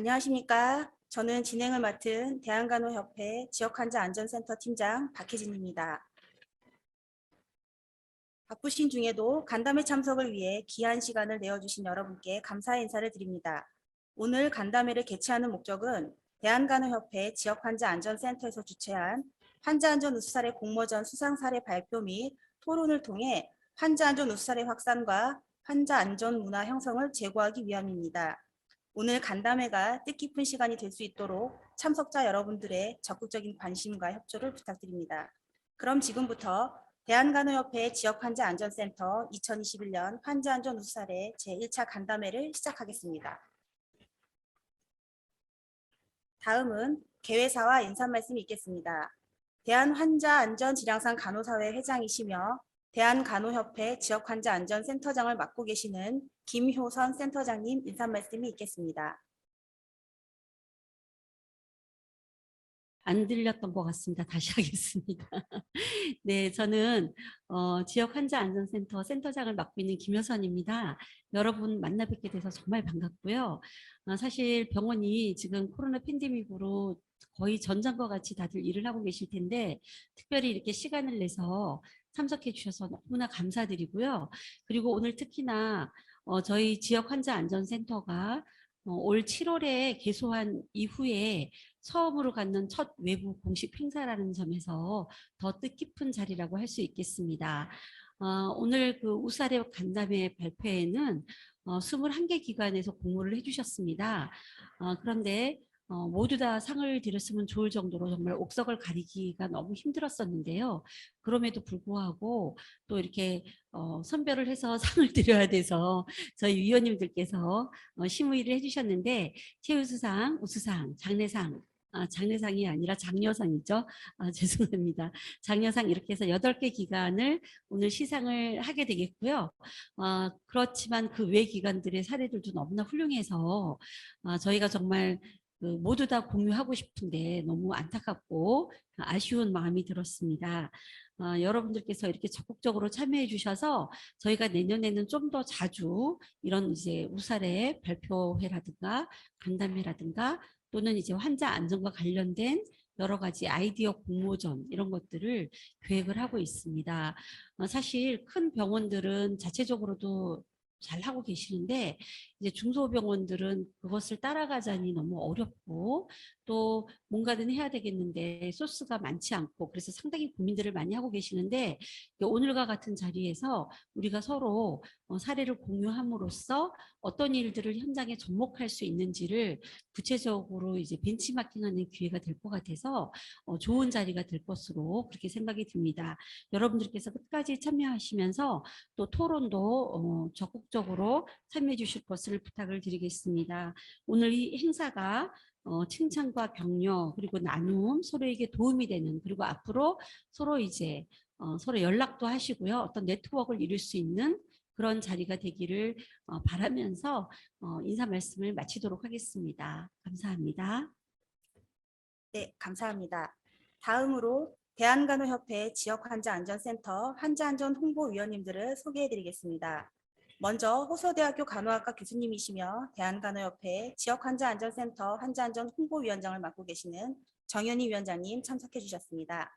안녕하십니까. 저는 진행을 맡은 대한간호협회 지역환자안전센터 팀장 박혜진입니다. 바쁘신 중에도 간담회 참석을 위해 귀한 시간을 내어주신 여러분께 감사의 인사를 드립니다. 오늘 간담회를 개최하는 목적은 대한간호협회 지역환자안전센터에서 주최한 환자안전 우수사례 공모전 수상사례 발표 및 토론을 통해 환자안전 우수사례 확산과 환자안전 문화 형성을 제고하기 위함입니다. 오늘 간담회가 뜻깊은 시간이 될 수 있도록 참석자 여러분들의 적극적인 관심과 협조를 부탁드립니다. 그럼 지금부터 대한간호협회 지역환자안전센터 2021년 환자안전 우수사례 제1차 간담회를 시작하겠습니다. 다음은 개회사와 인사 말씀이 있겠습니다. 대한환자안전질량상 간호사회 회장이시며 대한간호협회 지역환자안전센터장을 맡고 계시는 김효선 센터장님 인사 말씀이 있겠습니다. 안 들렸던 것 같습니다. 다시 하겠습니다. 네, 저는 지역환자안전센터 센터장을 맡고 있는 김효선입니다. 여러분 만나 뵙게 돼서 정말 반갑고요. 사실 병원이 지금 코로나 팬데믹으로 거의 전장과 같이 다들 일을 하고 계실 텐데 특별히 이렇게 시간을 내서 참석해 주셔서 너무나 감사드리고요. 그리고 오늘 특히나 저희 지역환자안전센터가 올 7월에 개소한 이후에 처음으로 갖는 첫 외부 공식 행사라는 점에서 더 뜻깊은 자리라고 할 수 있겠습니다. 오늘 그 우사례 간담회 발표에는 21개 기관에서 공모를 해주셨습니다. 그런데 모두 다 상을 드렸으면 좋을 정도로 정말 옥석을 가리기가 너무 힘들었었는데요. 그럼에도 불구하고 또 이렇게 선별을 해서 상을 드려야 돼서 저희 위원님들께서 심의를 해주셨는데 최우수상, 우수상, 장례상, 장례상이 아니라 장려상이죠. 죄송합니다. 장려상 이렇게 해서 8개 기관을 오늘 시상을 하게 되겠고요. 그렇지만 그 외 기관들의 사례들도 너무나 훌륭해서 저희가 정말 모두 다 공유하고 싶은데 너무 안타깝고 아쉬운 마음이 들었습니다. 여러분들께서 이렇게 적극적으로 참여해 주셔서 저희가 내년에는 좀 더 자주 이런 이제 우사례 발표회라든가 간담회라든가 또는 이제 환자 안전과 관련된 여러 가지 아이디어 공모전 이런 것들을 계획을 하고 있습니다. 사실 큰 병원들은 자체적으로도 잘 하고 계시는데 이제 중소병원들은 그것을 따라가자니 너무 어렵고 또 뭔가는 해야 되겠는데 소스가 많지 않고 그래서 상당히 고민들을 많이 하고 계시는데 오늘과 같은 자리에서 우리가 서로 사례를 공유함으로써 어떤 일들을 현장에 접목할 수 있는지를 구체적으로 이제 벤치마킹하는 기회가 될 것 같아서 좋은 자리가 될 것으로 그렇게 생각이 듭니다. 여러분들께서 끝까지 참여하시면서 또 토론도 적극적으로 참여해 주실 것을 부탁을 드리겠습니다. 오늘 이 행사가 칭찬과 격려 그리고 나눔 서로에게 도움이 되는 그리고 앞으로 서로 이제 서로 연락도 하시고요. 어떤 네트워크를 이룰 수 있는 그런 자리가 되기를 바라면서 인사 말씀을 마치도록 하겠습니다. 감사합니다. 네, 감사합니다. 다음으로 대한간호협회 지역환자안전센터 환자안전 홍보위원님들을 소개해드리겠습니다. 먼저 호서대학교 간호학과 교수님이시며 대한간호협회 지역환자안전센터 환자안전 홍보위원장을 맡고 계시는 정현희 위원장님 참석해 주셨습니다.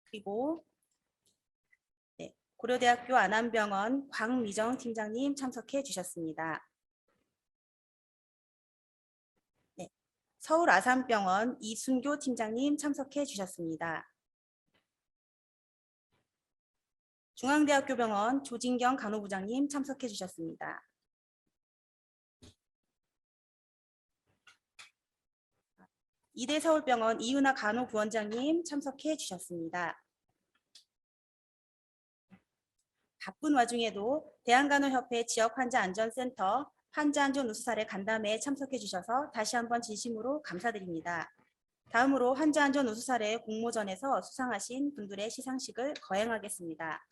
그리고 네, 고려대학교 안암병원 광미정 팀장님 참석해 주셨습니다. 네, 서울 아산병원 이순교 팀장님 참석해 주셨습니다. 중앙대학교 병원 조진경 간호부장님 참석해 주셨습니다. 이대서울병원 이은하 간호부원장님 참석해 주셨습니다. 바쁜 와중에도 대한간호협회 지역환자안전센터 환자안전 우수사례 간담회에 참석해 주셔서 다시 한번 진심으로 감사드립니다. 다음으로 환자안전 우수사례 공모전에서 수상하신 분들의 시상식을 거행하겠습니다.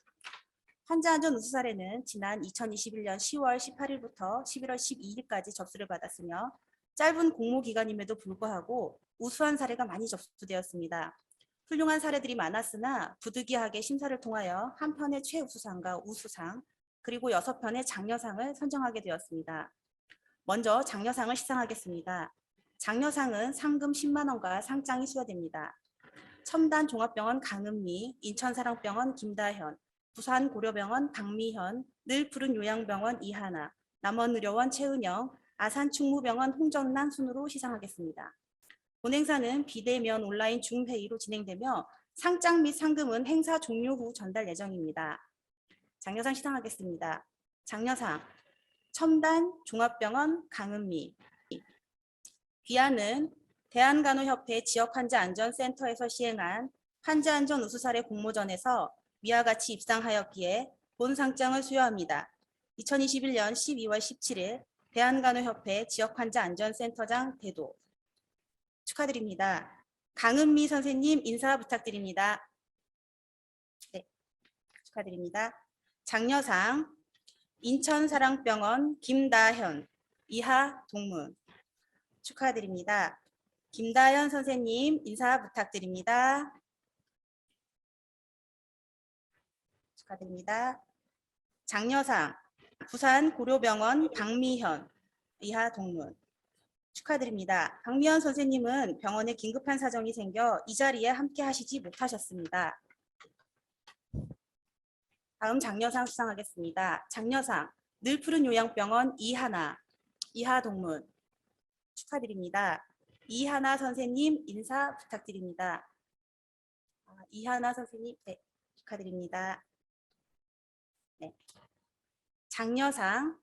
환자안전 우수사례는 지난 2021년 10월 18일부터 11월 12일까지 접수를 받았으며 짧은 공모 기간임에도 불구하고 우수한 사례가 많이 접수되었습니다. 훌륭한 사례들이 많았으나 부득이하게 심사를 통하여 한 편의 최우수상과 우수상 그리고 6편의 장려상을 선정하게 되었습니다. 먼저 장려상을 시상하겠습니다. 장려상은 상금 10만 원과 상장이 수여됩니다. 첨단 종합병원 강은미, 인천사랑병원 김다현, 부산고려병원 박미현, 늘푸른 요양병원 이하나, 남원의료원 최은영, 아산충무병원 홍정란 순으로 시상하겠습니다. 본행사는 비대면 온라인 줌회의로 진행되며 상장 및 상금은 행사 종료 후 전달 예정입니다. 장려상 시상하겠습니다. 장려상 첨단 종합병원 강은미. 귀하는 대한간호협회 지역환자안전센터에서 시행한 환자안전 우수사례 공모전에서 위와 같이 입상하였기에 본 상장을 수여합니다. 2021년 12월 17일 대한간호협회 지역환자안전센터장 대도. 축하드립니다. 강은미 선생님 인사 부탁드립니다. 네, 축하드립니다. 장려상 인천사랑병원 김다현 이하 동문. 축하드립니다. 김다현 선생님 인사 부탁드립니다. 축하드립니다. 장려상 부산고려병원 박미현 이하 동문. 축하드립니다. 박미현 선생님은 병원에 긴급한 사정이 생겨 이 자리에 함께 하시지 못하셨습니다. 다음 장려상 수상하겠습니다. 장려상 늘푸른 요양병원 이하나 이하 동문. 축하드립니다. 이하나 선생님 인사 부탁드립니다. 이하나 선생님, 네, 축하드립니다. 네. 장려상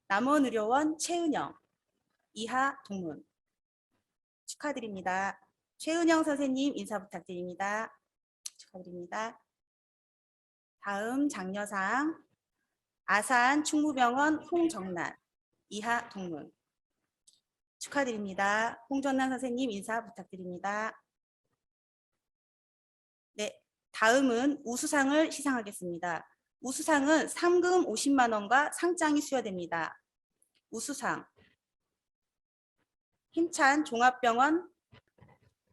남원의료원 최은영 이하 동문. 축하드립니다. 최은영 선생님 인사 부탁드립니다. 축하드립니다. 다음 장려상 아산 충무병원 홍정란 이하 동문. 축하드립니다. 홍정란 선생님 인사 부탁드립니다. 네, 다음은 우수상을 시상하겠습니다. 우수상은 상금 50만 원과 상장이 수여됩니다. 우수상 힘찬 종합병원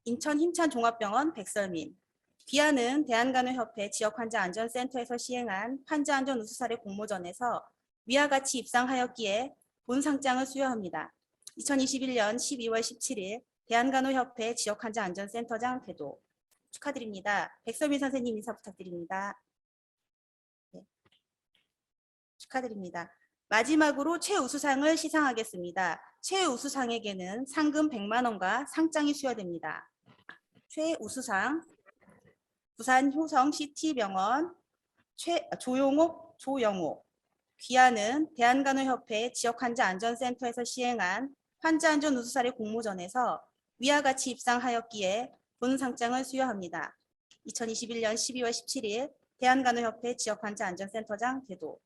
인천 힘찬 종합병원 백설민. 귀하는 대한간호협회 지역환자안전센터에서 시행한 환자안전 우수사례 공모전에서 위와 같이 입상하였기에 본 상장을 수여합니다. 2021년 12월 17일 대한간호협회 지역환자안전센터장 대도. 축하드립니다. 백설민 선생님 인사 부탁드립니다. 네. 축하드립니다. 마지막으로 최우수상을 시상하겠습니다. 최우수상에게는 상금 100만 원과 상장이 수여됩니다. 최우수상 부산 효성CT병원 조영옥. 귀하는 대한간호협회 지역환자안전센터에서 시행한 환자안전 우수사례 공모전에서 위와 같이 입상하였기에 본 상장을 수여합니다. 2021년 12월 17일 대한간호협회 지역환자안전센터장 대도.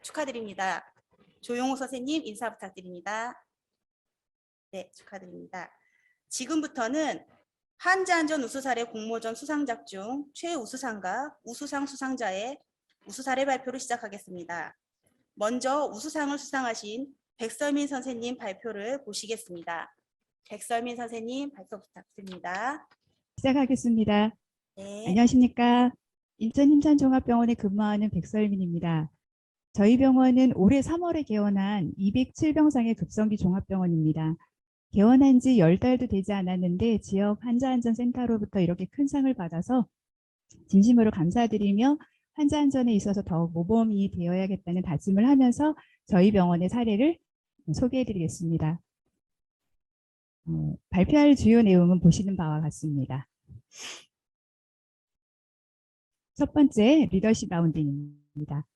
축하드립니다. 조용호 선생님 인사 부탁드립니다. 네, 축하드립니다. 지금부터는 환자안전 우수사례 공모전 수상작 중 최우수상과 우수상 수상자의 우수사례 발표를 시작하겠습니다. 먼저 우수상을 수상하신 백설민 선생님 발표를 보시겠습니다. 백설민 선생님 발표 부탁드립니다. 시작하겠습니다. 네. 안녕하십니까. 인천 힘찬종합병원에 근무하는 백설민입니다. 저희 병원은 올해 3월에 개원한 207병상의 급성기 종합병원입니다. 개원한 지 10달도 되지 않았는데 지역 환자안전센터로부터 이렇게 큰 상을 받아서 진심으로 감사드리며 환자안전에 있어서 더욱 모범이 되어야겠다는 다짐을 하면서 저희 병원의 사례를 소개해드리겠습니다. 발표할 주요 내용은 보시는 바와 같습니다. 첫 번째, 리더십 라운딩입니다.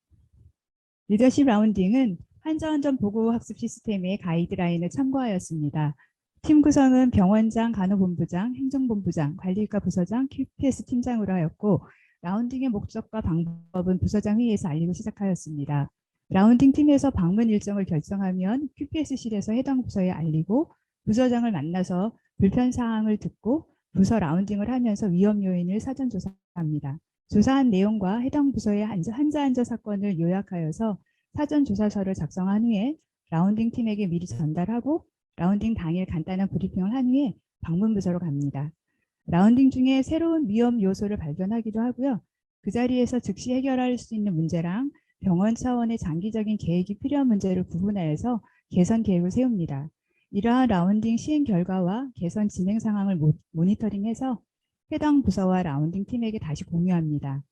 리더십 라운딩은 환자안전 보고 학습 시스템의 가이드라인을 참고하였습니다. 팀 구성은 병원장, 간호본부장, 행정본부장, 관리과 부서장, QPS 팀장으로 하였고 라운딩의 목적과 방법은 부서장 회의에서 알리고 시작하였습니다. 라운딩 팀에서 방문 일정을 결정하면 QPS실에서 해당 부서에 알리고 부서장을 만나서 불편사항을 듣고 부서 라운딩을 하면서 위험 요인을 사전 조사합니다. 조사한 내용과 해당 부서의 환자안전 사건을 요약하여서 사전 조사서를 작성한 후에 라운딩 팀에게 미리 전달하고 라운딩 당일 간단한 브리핑을 한 후에 방문 부서로 갑니다. 라운딩 중에 새로운 위험 요소를 발견하기도 하고요. 그 자리에서 즉시 해결할 수 있는 문제랑 병원 차원의 장기적인 계획이 필요한 문제를 구분하여서 개선 계획을 세웁니다. 이러한 라운딩 시행 결과와 개선 진행 상황을 모니터링해서 해당 부서와 라운딩 팀에게 다시 공유합니다.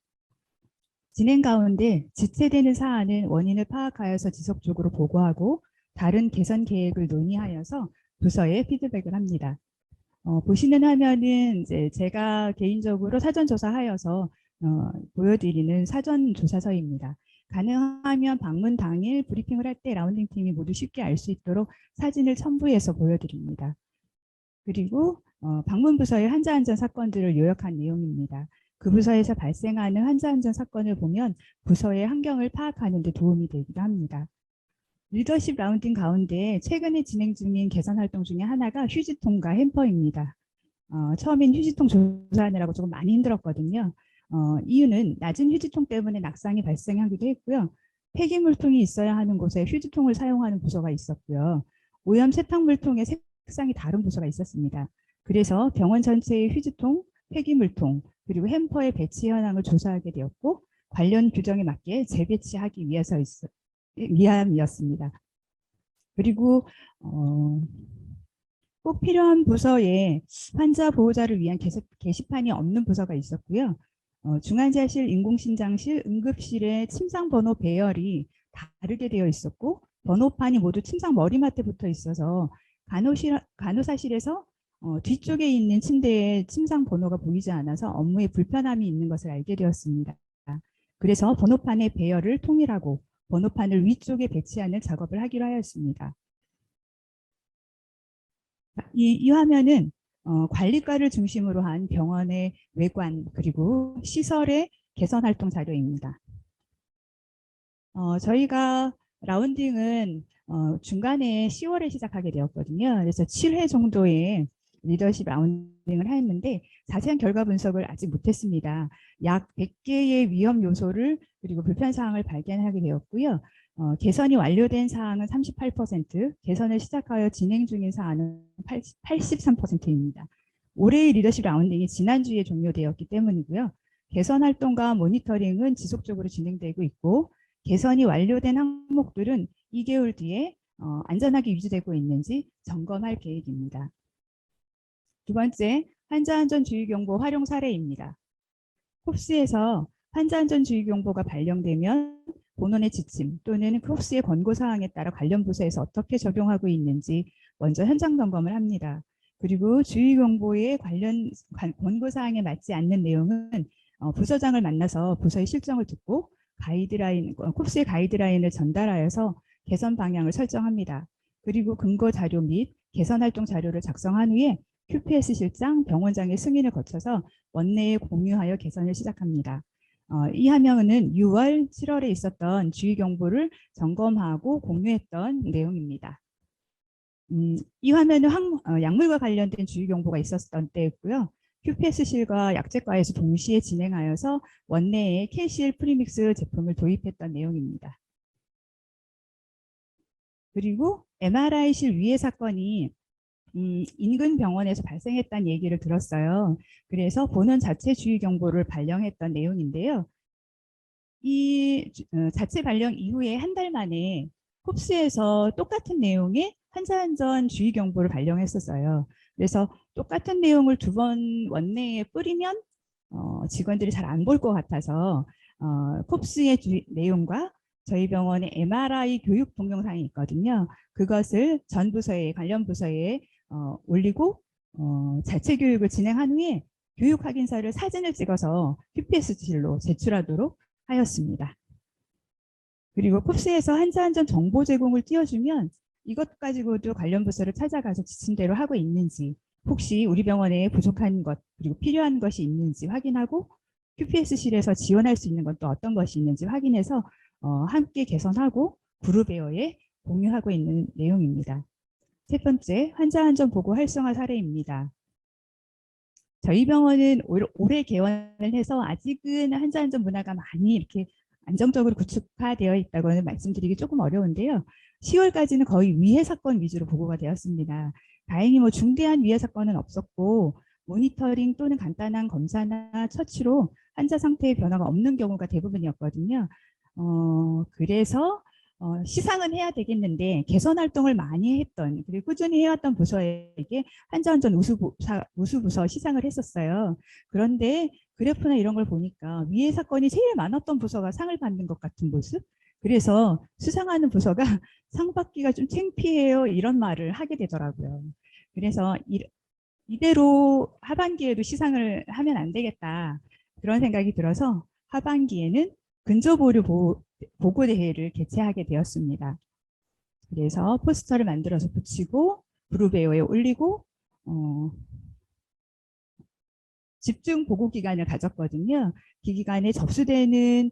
진행 가운데 지체되는 사안은 원인을 파악하여서 지속적으로 보고하고 다른 개선 계획을 논의하여서 부서에 피드백을 합니다. 보시는 화면은 이제 제가 개인적으로 사전 조사하여서 보여드리는 사전 조사서입니다. 가능하면 방문 당일 브리핑을 할 때 라운딩 팀이 모두 쉽게 알 수 있도록 사진을 첨부해서 보여드립니다. 그리고 방문 부서의 환자 안전 사건들을 요약한 내용입니다. 그 부서에서 발생하는 환자 안전 사건을 보면 부서의 환경을 파악하는 데 도움이 되기도 합니다. 리더십 라운딩 가운데 최근에 진행 중인 개선 활동 중에 하나가 휴지통과 햄퍼입니다. 처음엔 휴지통 조사하느라고 조금 많이 힘들었거든요. 이유는 낮은 휴지통 때문에 낙상이 발생하기도 했고요. 폐기물통이 있어야 하는 곳에 휴지통을 사용하는 부서가 있었고요. 오염 세탁물통의 색상이 다른 부서가 있었습니다. 그래서 병원 전체의 휴지통, 폐기물통, 그리고 햄퍼의 배치 현황을 조사하게 되었고 관련 규정에 맞게 재배치하기 위함이었습니다. 그리고 꼭 필요한 부서에 환자 보호자를 위한 게시판이 없는 부서가 있었고요. 중환자실, 인공심장실, 응급실의 침상번호 배열이 다르게 되어 있었고 번호판이 모두 침상 머리맡에 붙어 있어서 간호사실에서 뒤쪽에 있는 침대에 침상 번호가 보이지 않아서 업무에 불편함이 있는 것을 알게 되었습니다. 그래서 번호판의 배열을 통일하고 번호판을 위쪽에 배치하는 작업을 하기로 하였습니다. 이 화면은 관리과를 중심으로 한 병원의 외관 그리고 시설의 개선 활동 자료입니다. 저희가 라운딩은 중간에 10월에 시작하게 되었거든요. 그래서 7회 정도의 리더십 라운딩을 했는데 자세한 결과 분석을 아직 못했습니다. 약 100개의 위험 요소를 그리고 불편 사항을 발견하게 되었고요. 개선이 완료된 사항은 38%, 개선을 시작하여 진행 중인 사항은 83%입니다. 올해의 리더십 라운딩이 지난주에 종료되었기 때문이고요. 개선 활동과 모니터링은 지속적으로 진행되고 있고 개선이 완료된 항목들은 2개월 뒤에 안전하게 유지되고 있는지 점검할 계획입니다. 두 번째, 환자안전주의경보 활용 사례입니다. 콥스에서 환자안전주의경보가 발령되면 본원의 지침 또는 콥스의 권고사항에 따라 관련 부서에서 어떻게 적용하고 있는지 먼저 현장 점검을 합니다. 그리고 주의경보의 관련 권고사항에 맞지 않는 내용은 부서장을 만나서 부서의 실정을 듣고 콥스의 가이드라인을 전달하여서 개선 방향을 설정합니다. 그리고 근거 자료 및 개선 활동 자료를 작성한 후에 QPS 실장, 병원장의 승인을 거쳐서 원내에 공유하여 개선을 시작합니다. 이 화면은 6월, 7월에 있었던 주의경보를 점검하고 공유했던 내용입니다. 이 화면은 약물과 관련된 주의경보가 있었던 때였고요. QPS실과 약제과에서 동시에 진행하여서 원내에 KCL 프리믹스 제품을 도입했던 내용입니다. 그리고 MRI실 위해 사건이 인근 병원에서 발생했다는 얘기를 들었어요. 그래서 본원 자체 주의 경보를 발령했던 내용인데요. 이 자체 발령 이후에 한 달 만에 콥스에서 똑같은 내용의 환자안전 주의 경보를 발령했었어요. 그래서 똑같은 내용을 두 번 원내에 뿌리면 직원들이 잘 안 볼 것 같아서 콥스의 내용과 저희 병원의 MRI 교육 동영상이 있거든요. 그것을 전 부서에 관련 부서에 올리고 자체 교육을 진행한 후에 교육 확인서를 사진을 찍어서 QPS실로 제출하도록 하였습니다. 그리고 콥스에서 환자안전 정보 제공을 띄워주면 이것 가지고도 관련 부서를 찾아가서 지침대로 하고 있는지 혹시 우리 병원에 부족한 것 그리고 필요한 것이 있는지 확인하고 QPS실에서 지원할 수 있는 건 또 어떤 것이 있는지 확인해서 함께 개선하고 그룹웨어에 공유하고 있는 내용입니다. 세 번째, 환자안전 보고 활성화 사례입니다. 저희 병원은 올해 개원을 해서 아직은 환자안전 문화가 많이 이렇게 안정적으로 구축화되어 있다고는 말씀드리기 조금 어려운데요. 10월까지는 거의 위해 사건 위주로 보고가 되었습니다. 다행히 중대한 위해 사건은 없었고 모니터링 또는 간단한 검사나 처치로 환자 상태의 변화가 없는 경우가 대부분이었거든요. 그래서 시상은 해야 되겠는데 개선 활동을 많이 했던 그리고 꾸준히 해왔던 부서에게 한자안전 우수부서 시상을 했었어요. 그런데 그래프나 이런 걸 보니까 위에 사건이 제일 많았던 부서가 상을 받는 것 같은 모습. 그래서 수상하는 부서가 상 받기가 좀 창피해요 이런 말을 하게 되더라고요. 그래서 이대로 하반기에도 시상을 하면 안 되겠다 그런 생각이 들어서 하반기에는 근저보류 보고대회를 개최하게 되었습니다. 그래서 포스터를 만들어서 붙이고 브루베어에 올리고 집중 보고 기간을 가졌거든요. 그 기간에 접수되는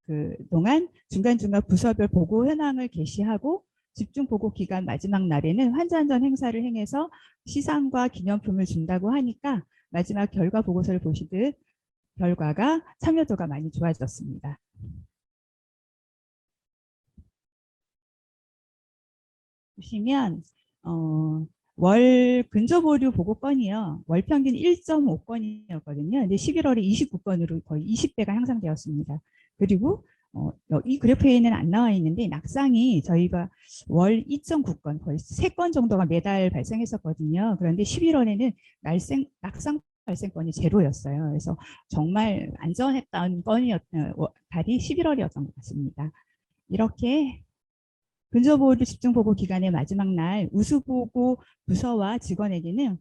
그 동안 중간중간 부서별 보고 현황을 게시하고 집중 보고 기간 마지막 날에는 환자안전 행사를 행해서 시상과 기념품을 준다고 하니까 마지막 결과 보고서를 보시듯 결과가 참여도가 많이 좋아졌습니다. 보시면 월 근저보류 보고건이요. 월 평균 1.5건이었거든요. 근데 11월에 29건으로 거의 20배가 향상되었습니다. 그리고 이 그래프에는 안 나와 있는데 낙상이 저희가 월 2.9건 거의 3건 정도가 매달 발생했었거든요. 그런데 11월에는 낙상 발생건이 제로였어요. 그래서 정말 안전했던 달이 11월이었던 것 같습니다. 이렇게 근저보류 집중보고 기간의 마지막 날 우수보고 부서와 직원에게는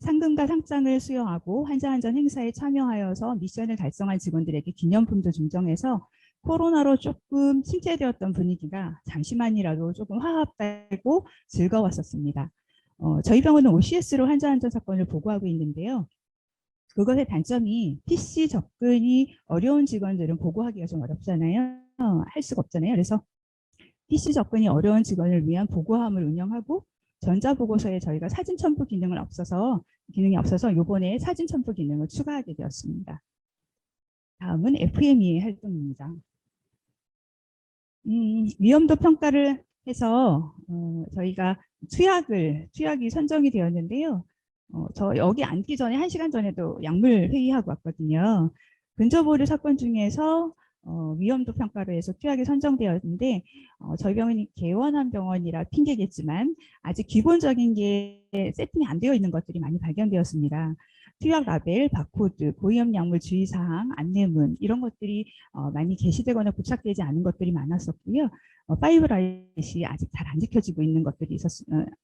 상금과 상장을 수여하고 환자안전 행사에 참여하여서 미션을 달성한 직원들에게 기념품도 증정해서 코로나로 조금 침체되었던 분위기가 잠시만이라도 조금 화합되고 즐거웠었습니다. 저희 병원은 OCS로 환자안전 사건을 보고하고 있는데요. 그것의 단점이 PC 접근이 어려운 직원들은 보고하기가 좀 어렵잖아요. 할 수가 없잖아요. 그래서 PC 접근이 어려운 직원을 위한 보고함을 운영하고 전자보고서에 저희가 사진 첨부 기능이 없어서 이번에 사진 첨부 기능을 추가하게 되었습니다. 다음은 FMEA 활동입니다. 위험도 평가를 해서 저희가 투약이 선정이 되었는데요. 저 여기 앉기 전에 1시간 전에도 약물 회의하고 왔거든요. 근저보류 사건 중에서 위험도 평가로 해서 투약이 선정되었는데 저희 병원이 개원한 병원이라 핑계겠지만 아직 기본적인 게 세팅이 안 되어 있는 것들이 많이 발견되었습니다. 투약 라벨, 바코드, 고위험 약물 주의사항, 안내문 이런 것들이 많이 게시되거나 부착되지 않은 것들이 많았었고요. 파이브라이트이 아직 잘 안 지켜지고 있는 것들이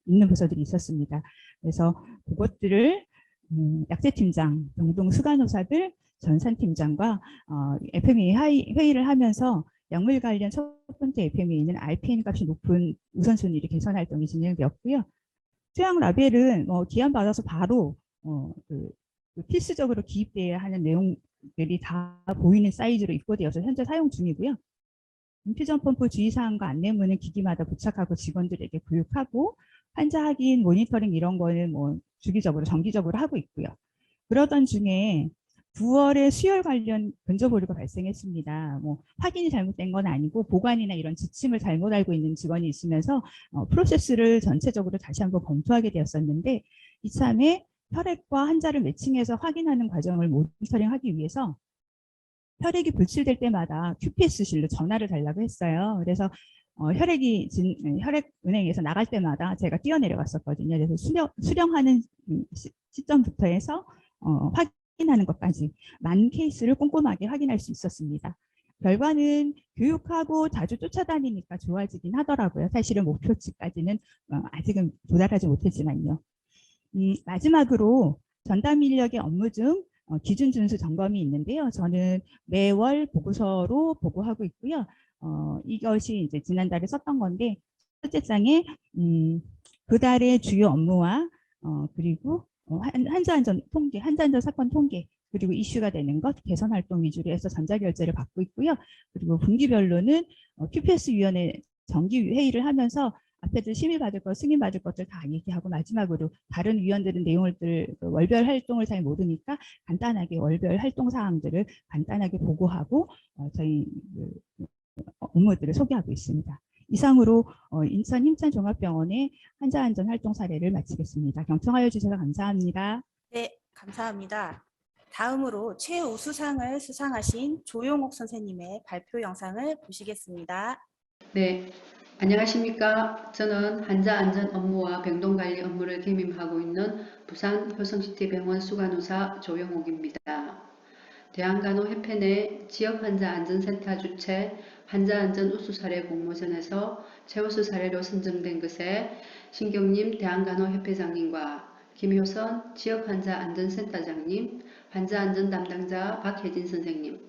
있는 부서들이 있었습니다. 그래서 그것들을 약제팀장, 병동수간호사들, 전산팀장과 FMEA 회의를 하면서 약물 관련 첫 번째 FMEA는 RPN 값이 높은 우선순위를 개선 활동이 진행되었고요. 투약 라벨은 기한 받아서 바로 필수적으로 기입돼야 하는 내용들이 다 보이는 사이즈로 입고되어서 현재 사용 중이고요. 인퓨전 펌프 주의사항과 안내문은 기기마다 부착하고 직원들에게 교육하고 환자 확인, 모니터링 이런 거는 주기적으로 정기적으로 하고 있고요. 그러던 중에 9월에 수혈 관련 근저보류가 발생했습니다. 확인이 잘못된 건 아니고 보관이나 이런 지침을 잘못 알고 있는 직원이 있으면서 프로세스를 전체적으로 다시 한번 검토하게 되었었는데 이참에 혈액과 환자를 매칭해서 확인하는 과정을 모니터링하기 위해서 혈액이 불출될 때마다 QPS실로 전화를 달라고 했어요. 그래서 혈액은행에서 나갈 때마다 제가 뛰어내려갔었거든요. 그래서 수령하는 시점부터 해서 확인하는 것까지 많은 케이스를 꼼꼼하게 확인할 수 있었습니다. 결과는 교육하고 자주 쫓아다니니까 좋아지긴 하더라고요. 사실은 목표치까지는 아직은 도달하지 못했지만요. 마지막으로 전담 인력의 업무 중 기준 준수 점검이 있는데요. 저는 매월 보고서로 보고하고 있고요. 이것이 이제 지난달에 썼던 건데 첫째 장에 그달의 주요 업무와 그리고 환자안전 통계, 환자안전 사건 통계 그리고 이슈가 되는 것 개선 활동 위주로 해서 전자결제를 받고 있고요. 그리고 분기별로는 QPS위원회 정기 회의를 하면서 앞에도 심의받을 것, 승인받을 것들 다 얘기하고 마지막으로 다른 위원들은 내용들 월별 활동을 잘 모르니까 간단하게 월별 활동 사항들을 간단하게 보고하고 저희 업무들을 소개하고 있습니다. 이상으로 인천 힘찬종합병원의 환자안전 활동 사례를 마치겠습니다. 경청하여 주셔서 감사합니다. 네, 감사합니다. 다음으로 최우수상을 수상하신 조용옥 선생님의 발표 영상을 보시겠습니다. 네, 안녕하십니까. 저는 환자 안전 업무와 병동관리 업무를 겸임하고 있는 부산 효성시티병원 수간호사 조영옥입니다. 대한간호협회 내 지역환자안전센터 주최 환자안전 우수사례 공모전에서 최우수 사례로 선정된 것에 신경림 대한간호협회장님과 김효선 지역환자안전센터장님, 환자안전 담당자 박혜진 선생님,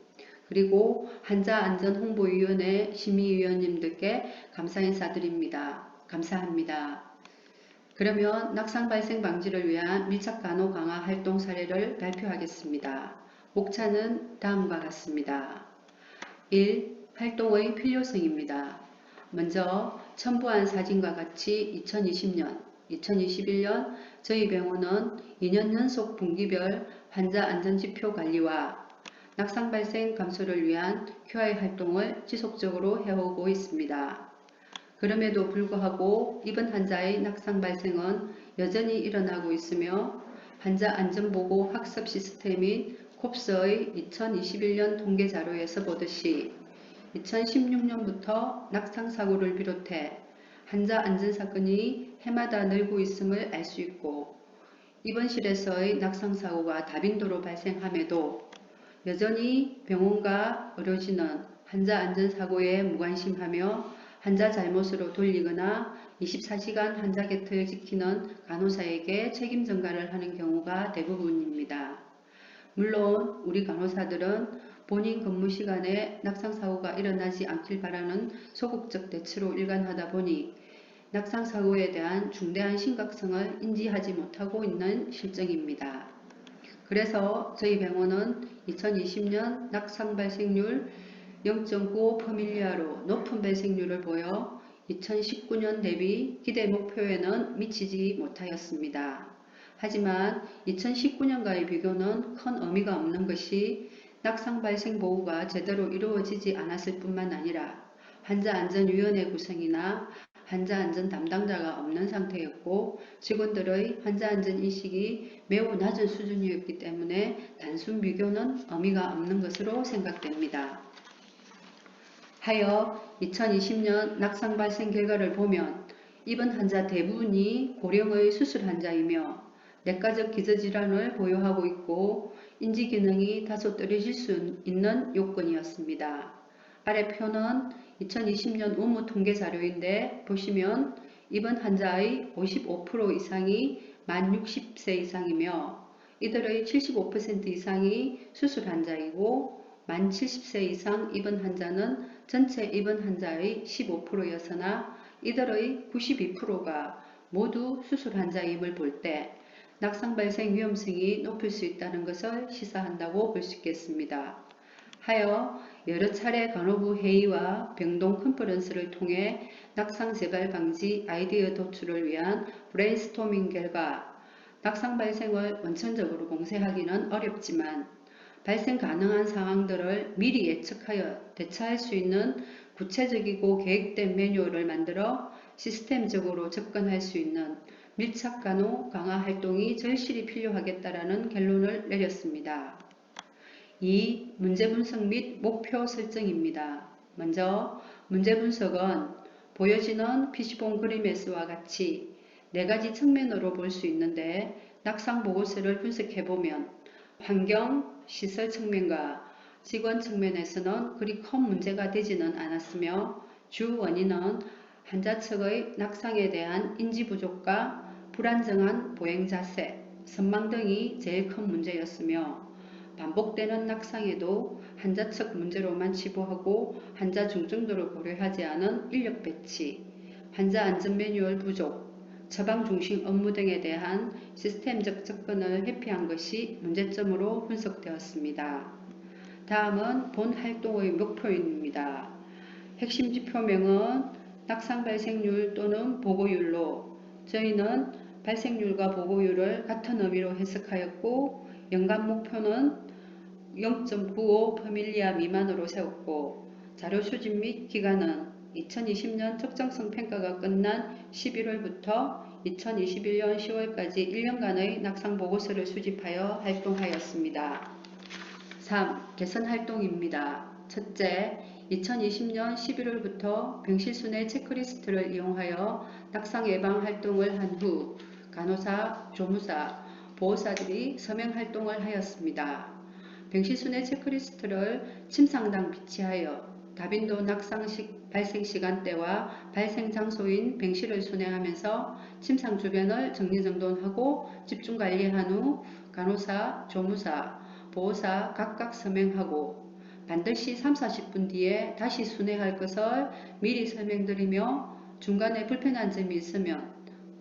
그리고 환자안전홍보위원회 심의위원님들께 감사 인사드립니다. 감사합니다. 그러면 낙상 발생 방지를 위한 밀착 간호 강화 활동 사례를 발표하겠습니다. 목차는 다음과 같습니다. 1. 활동의 필요성입니다. 먼저 첨부한 사진과 같이 2020년, 2021년 저희 병원은 2년 연속 분기별 환자 안전지표 관리와 낙상 발생 감소를 위한 QI 활동을 지속적으로 해오고 있습니다. 그럼에도 불구하고 입원 환자의 낙상 발생은 여전히 일어나고 있으며 환자 안전보고 학습 시스템인 콥스의 2021년 통계 자료에서 보듯이 2016년부터 낙상 사고를 비롯해 환자 안전 사건이 해마다 늘고 있음을 알 수 있고 입원실에서의 낙상 사고가 다빈도로 발생함에도 여전히 병원과 의료진은 환자 안전사고에 무관심하며 환자 잘못으로 돌리거나 24시간 환자 곁을 지키는 간호사에게 책임 전가를 하는 경우가 대부분입니다. 물론 우리 간호사들은 본인 근무 시간에 낙상사고가 일어나지 않길 바라는 소극적 대처로 일관하다 보니 낙상사고에 대한 중대한 심각성을 인지하지 못하고 있는 실정입니다. 그래서 저희 병원은 2020년 낙상 발생률 0.95%로 높은 발생률을 보여 2019년 대비 기대 목표에는 미치지 못하였습니다. 하지만 2019년과의 비교는 큰 의미가 없는 것이 낙상 발생 보호가 제대로 이루어지지 않았을 뿐만 아니라 환자안전위원회 구성이나 환자안전 담당자가 없는 상태였고 직원들의 환자안전인식이 매우 낮은 수준이었기 때문에 단순 비교는 의미가 없는 것으로 생각됩니다. 하여 2020년 낙상 발생 결과를 보면 입원 환자 대부분이 고령의 수술 환자이며 내과적 기저질환을 보유하고 있고 인지기능이 다소 떨어질 수 있는 요건이었습니다. 아래 표는 2020년 의무 통계 자료인데 보시면 입원 환자의 55% 이상이 만 60세 이상이며 이들의 75% 이상이 수술 환자이고 만 70세 이상 입원 환자는 전체 입원 환자의 15%였으나 이들의 92%가 모두 수술 환자임을 볼 때 낙상 발생 위험성이 높을 수 있다는 것을 시사한다고 볼 수 있겠습니다. 하여 여러 차례 간호부 회의와 병동 컨퍼런스를 통해 낙상 재발 방지 아이디어 도출을 위한 브레인스토밍 결과 낙상 발생을 원천적으로 봉쇄하기는 어렵지만 발생 가능한 상황들을 미리 예측하여 대처할 수 있는 구체적이고 계획된 매뉴얼을 만들어 시스템적으로 접근할 수 있는 밀착 간호 강화 활동이 절실히 필요하겠다라는 결론을 내렸습니다. 2. 문제 분석 및 목표 설정입니다. 먼저 문제 분석은 보여지는 피시본 그림에서와 같이 4가지 측면으로 볼 수 있는데 낙상 보고서를 분석해보면 환경, 시설 측면과 직원 측면에서는 그리 큰 문제가 되지는 않았으며 주 원인은 환자 측의 낙상에 대한 인지 부족과 불안정한 보행 자세, 선망 등이 제일 큰 문제였으며 반복되는 낙상에도 환자 측 문제로만 치부하고 환자 중증도를 고려하지 않은 인력 배치, 환자 안전 매뉴얼 부족, 처방 중심 업무 등에 대한 시스템적 접근을 회피한 것이 문제점으로 분석되었습니다. 다음은 본 활동의 목표입니다. 핵심 지표명은 낙상 발생률 또는 보고율로 저희는 발생률과 보고율을 같은 의미로 해석하였고 연간 목표는 0.95% 미만으로 세웠고 자료 수집 및 기간은 2020년 적정성 평가가 끝난 11월부터 2021년 10월까지 1년간의 낙상 보고서를 수집하여 활동하였습니다. 3. 개선 활동입니다. 첫째, 2020년 11월부터 병실순회 체크리스트를 이용하여 낙상 예방 활동을 한 후 간호사, 조무사, 보호사들이 서명 활동을 하였습니다. 병실순회 체크리스트를 침상당 비치하여 다빈도 낙상 발생 시간대와 발생 장소인 병실을 순회하면서 침상 주변을 정리정돈하고 집중관리한 후 간호사, 조무사, 보호사 각각 서명하고 반드시 3-40분 뒤에 다시 순회할 것을 미리 설명드리며 중간에 불편한 점이 있으면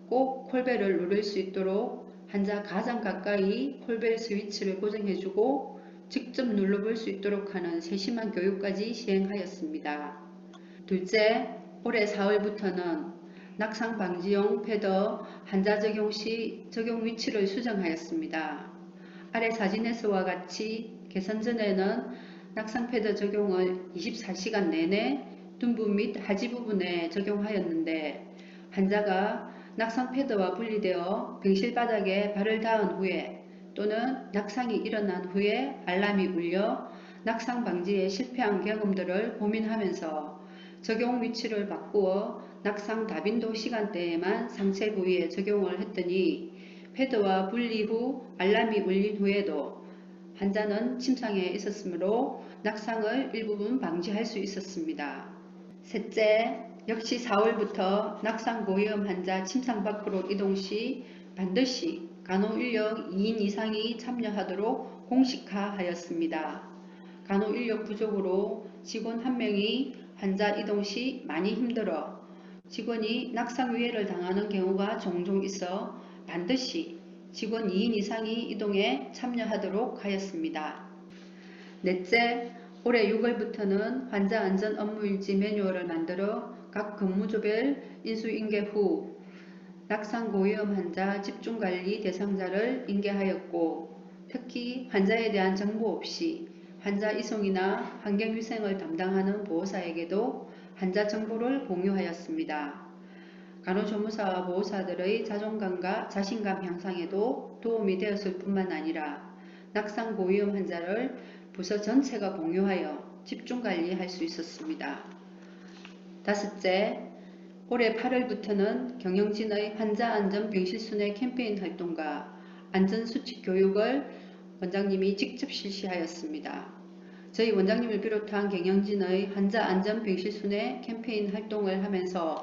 꼭 콜벨을 누를 수 있도록 환자 가장 가까이 콜벨 스위치를 고정해주고 직접 눌러볼 수 있도록 하는 세심한 교육까지 시행하였습니다. 둘째, 올해 4월부터는 낙상 방지용 패더 환자 적용 시 적용 위치를 수정하였습니다. 아래 사진에서와 같이 개선 전에는 낙상 패드 적용을 24시간 내내 둔부 및 하지 부분에 적용하였는데 환자가 낙상 패드와 분리되어 병실 바닥에 발을 닿은 후에 또는 낙상이 일어난 후에 알람이 울려 낙상 방지에 실패한 경험들을 고민하면서 적용 위치를 바꾸어 낙상 다빈도 시간대에만 상체 부위에 적용을 했더니 패드와 분리 후 알람이 울린 후에도 환자는 침상에 있었으므로 낙상을 일부분 방지할 수 있었습니다. 셋째, 역시 4월부터 낙상 고위험 환자 침상 밖으로 이동 시 반드시 간호 인력 2인 이상이 참여하도록 공식화하였습니다. 간호 인력 부족으로 직원 1명이 환자 이동 시 많이 힘들어 직원이 낙상 위해를 당하는 경우가 종종 있어 반드시 직원 2인 이상이 이동에 참여하도록 하였습니다. 넷째, 올해 6월부터는 환자 안전 업무일지 매뉴얼을 만들어 각 근무조별 인수인계 후 낙상 고위험 환자 집중관리 대상자를 인계하였고 특히 환자에 대한 정보 없이 환자 이송이나 환경위생을 담당하는 보호사에게도 환자 정보를 공유하였습니다. 간호조무사와 보호사들의 자존감과 자신감 향상에도 도움이 되었을 뿐만 아니라 낙상 고위험 환자를 부서 전체가 공유하여 집중관리할 수 있었습니다. 다섯째, 올해 8월부터는 경영진의 환자안전 병실순회 캠페인 활동과 안전수칙 교육을 원장님이 직접 실시하였습니다. 저희 원장님을 비롯한 경영진의 환자안전 병실순회 캠페인 활동을 하면서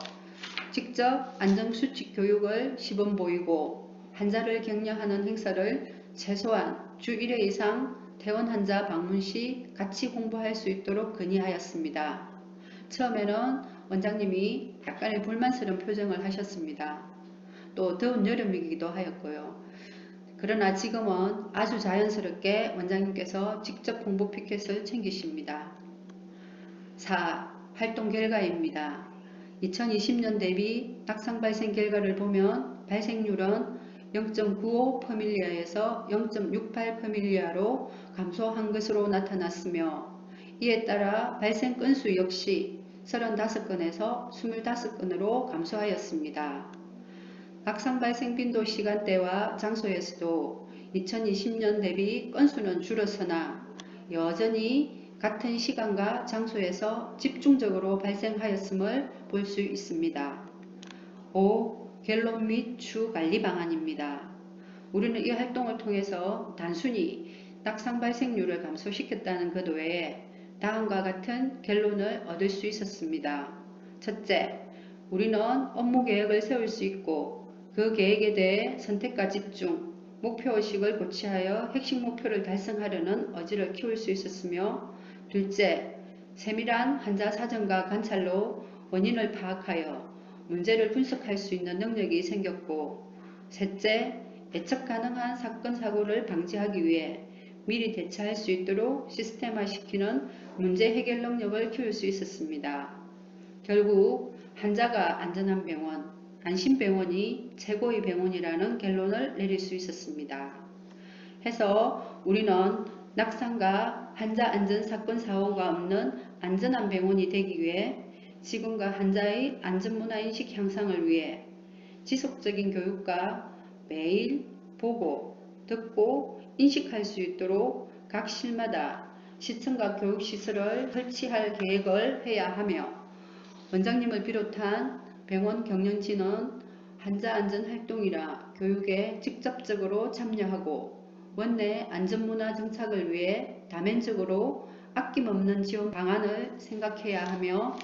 직접 안전수칙 교육을 시범 보이고 환자를 격려하는 행사를 최소한 주 1회 이상 퇴원 환자 방문 시 같이 홍보할 수 있도록 건의하였습니다. 처음에는 원장님이 약간의 불만스러운 표정을 하셨습니다. 또 더운 여름이기도 하였고요. 그러나 지금은 아주 자연스럽게 원장님께서 직접 홍보 피켓을 챙기십니다. 4. 활동 결과입니다. 2020년 대비 낙상 발생 결과를 보면 발생률은 0.95%에서 0.68%로 감소한 것으로 나타났으며 이에 따라 발생 건수 역시 35건에서 25건으로 감소하였습니다. 낙상 발생 빈도 시간대와 장소에서도 2020년 대비 건수는 줄었으나 여전히 같은 시간과 장소에서 집중적으로 발생하였음을 볼 수 있습니다. 5. 결론 및 추후 관리 방안입니다. 우리는 이 활동을 통해서 단순히 낙상 발생률을 감소시켰다는 것 외에 다음과 같은 결론을 얻을 수 있었습니다. 첫째, 우리는 업무 계획을 세울 수 있고 그 계획에 대해 선택과 집중, 목표의식을 고취하여 핵심 목표를 달성하려는 의지를 키울 수 있었으며 둘째, 세밀한 환자 사정과 관찰로 원인을 파악하여 문제를 분석할 수 있는 능력이 생겼고 셋째, 예측 가능한 사건 사고를 방지하기 위해 미리 대처할 수 있도록 시스템화시키는 문제 해결 능력을 키울 수 있었습니다. 결국 환자가 안전한 병원, 안심병원이 최고의 병원이라는 결론을 내릴 수 있었습니다. 해서 우리는 낙상과 환자 안전 사건 사고가 없는 안전한 병원이 되기 위해 직원과 환자의 안전문화인식 향상을 위해 지속적인 교육과 매일 보고, 듣고, 인식할 수 있도록 각 실마다 시청각 교육시설을 설치할 계획을 해야 하며 원장님을 비롯한 병원 경영진은 환자 안전 활동이나 교육에 직접적으로 참여하고 원내 안전문화 정착을 위해 다면적으로 아낌없는 지원 방안을 생각해야 하며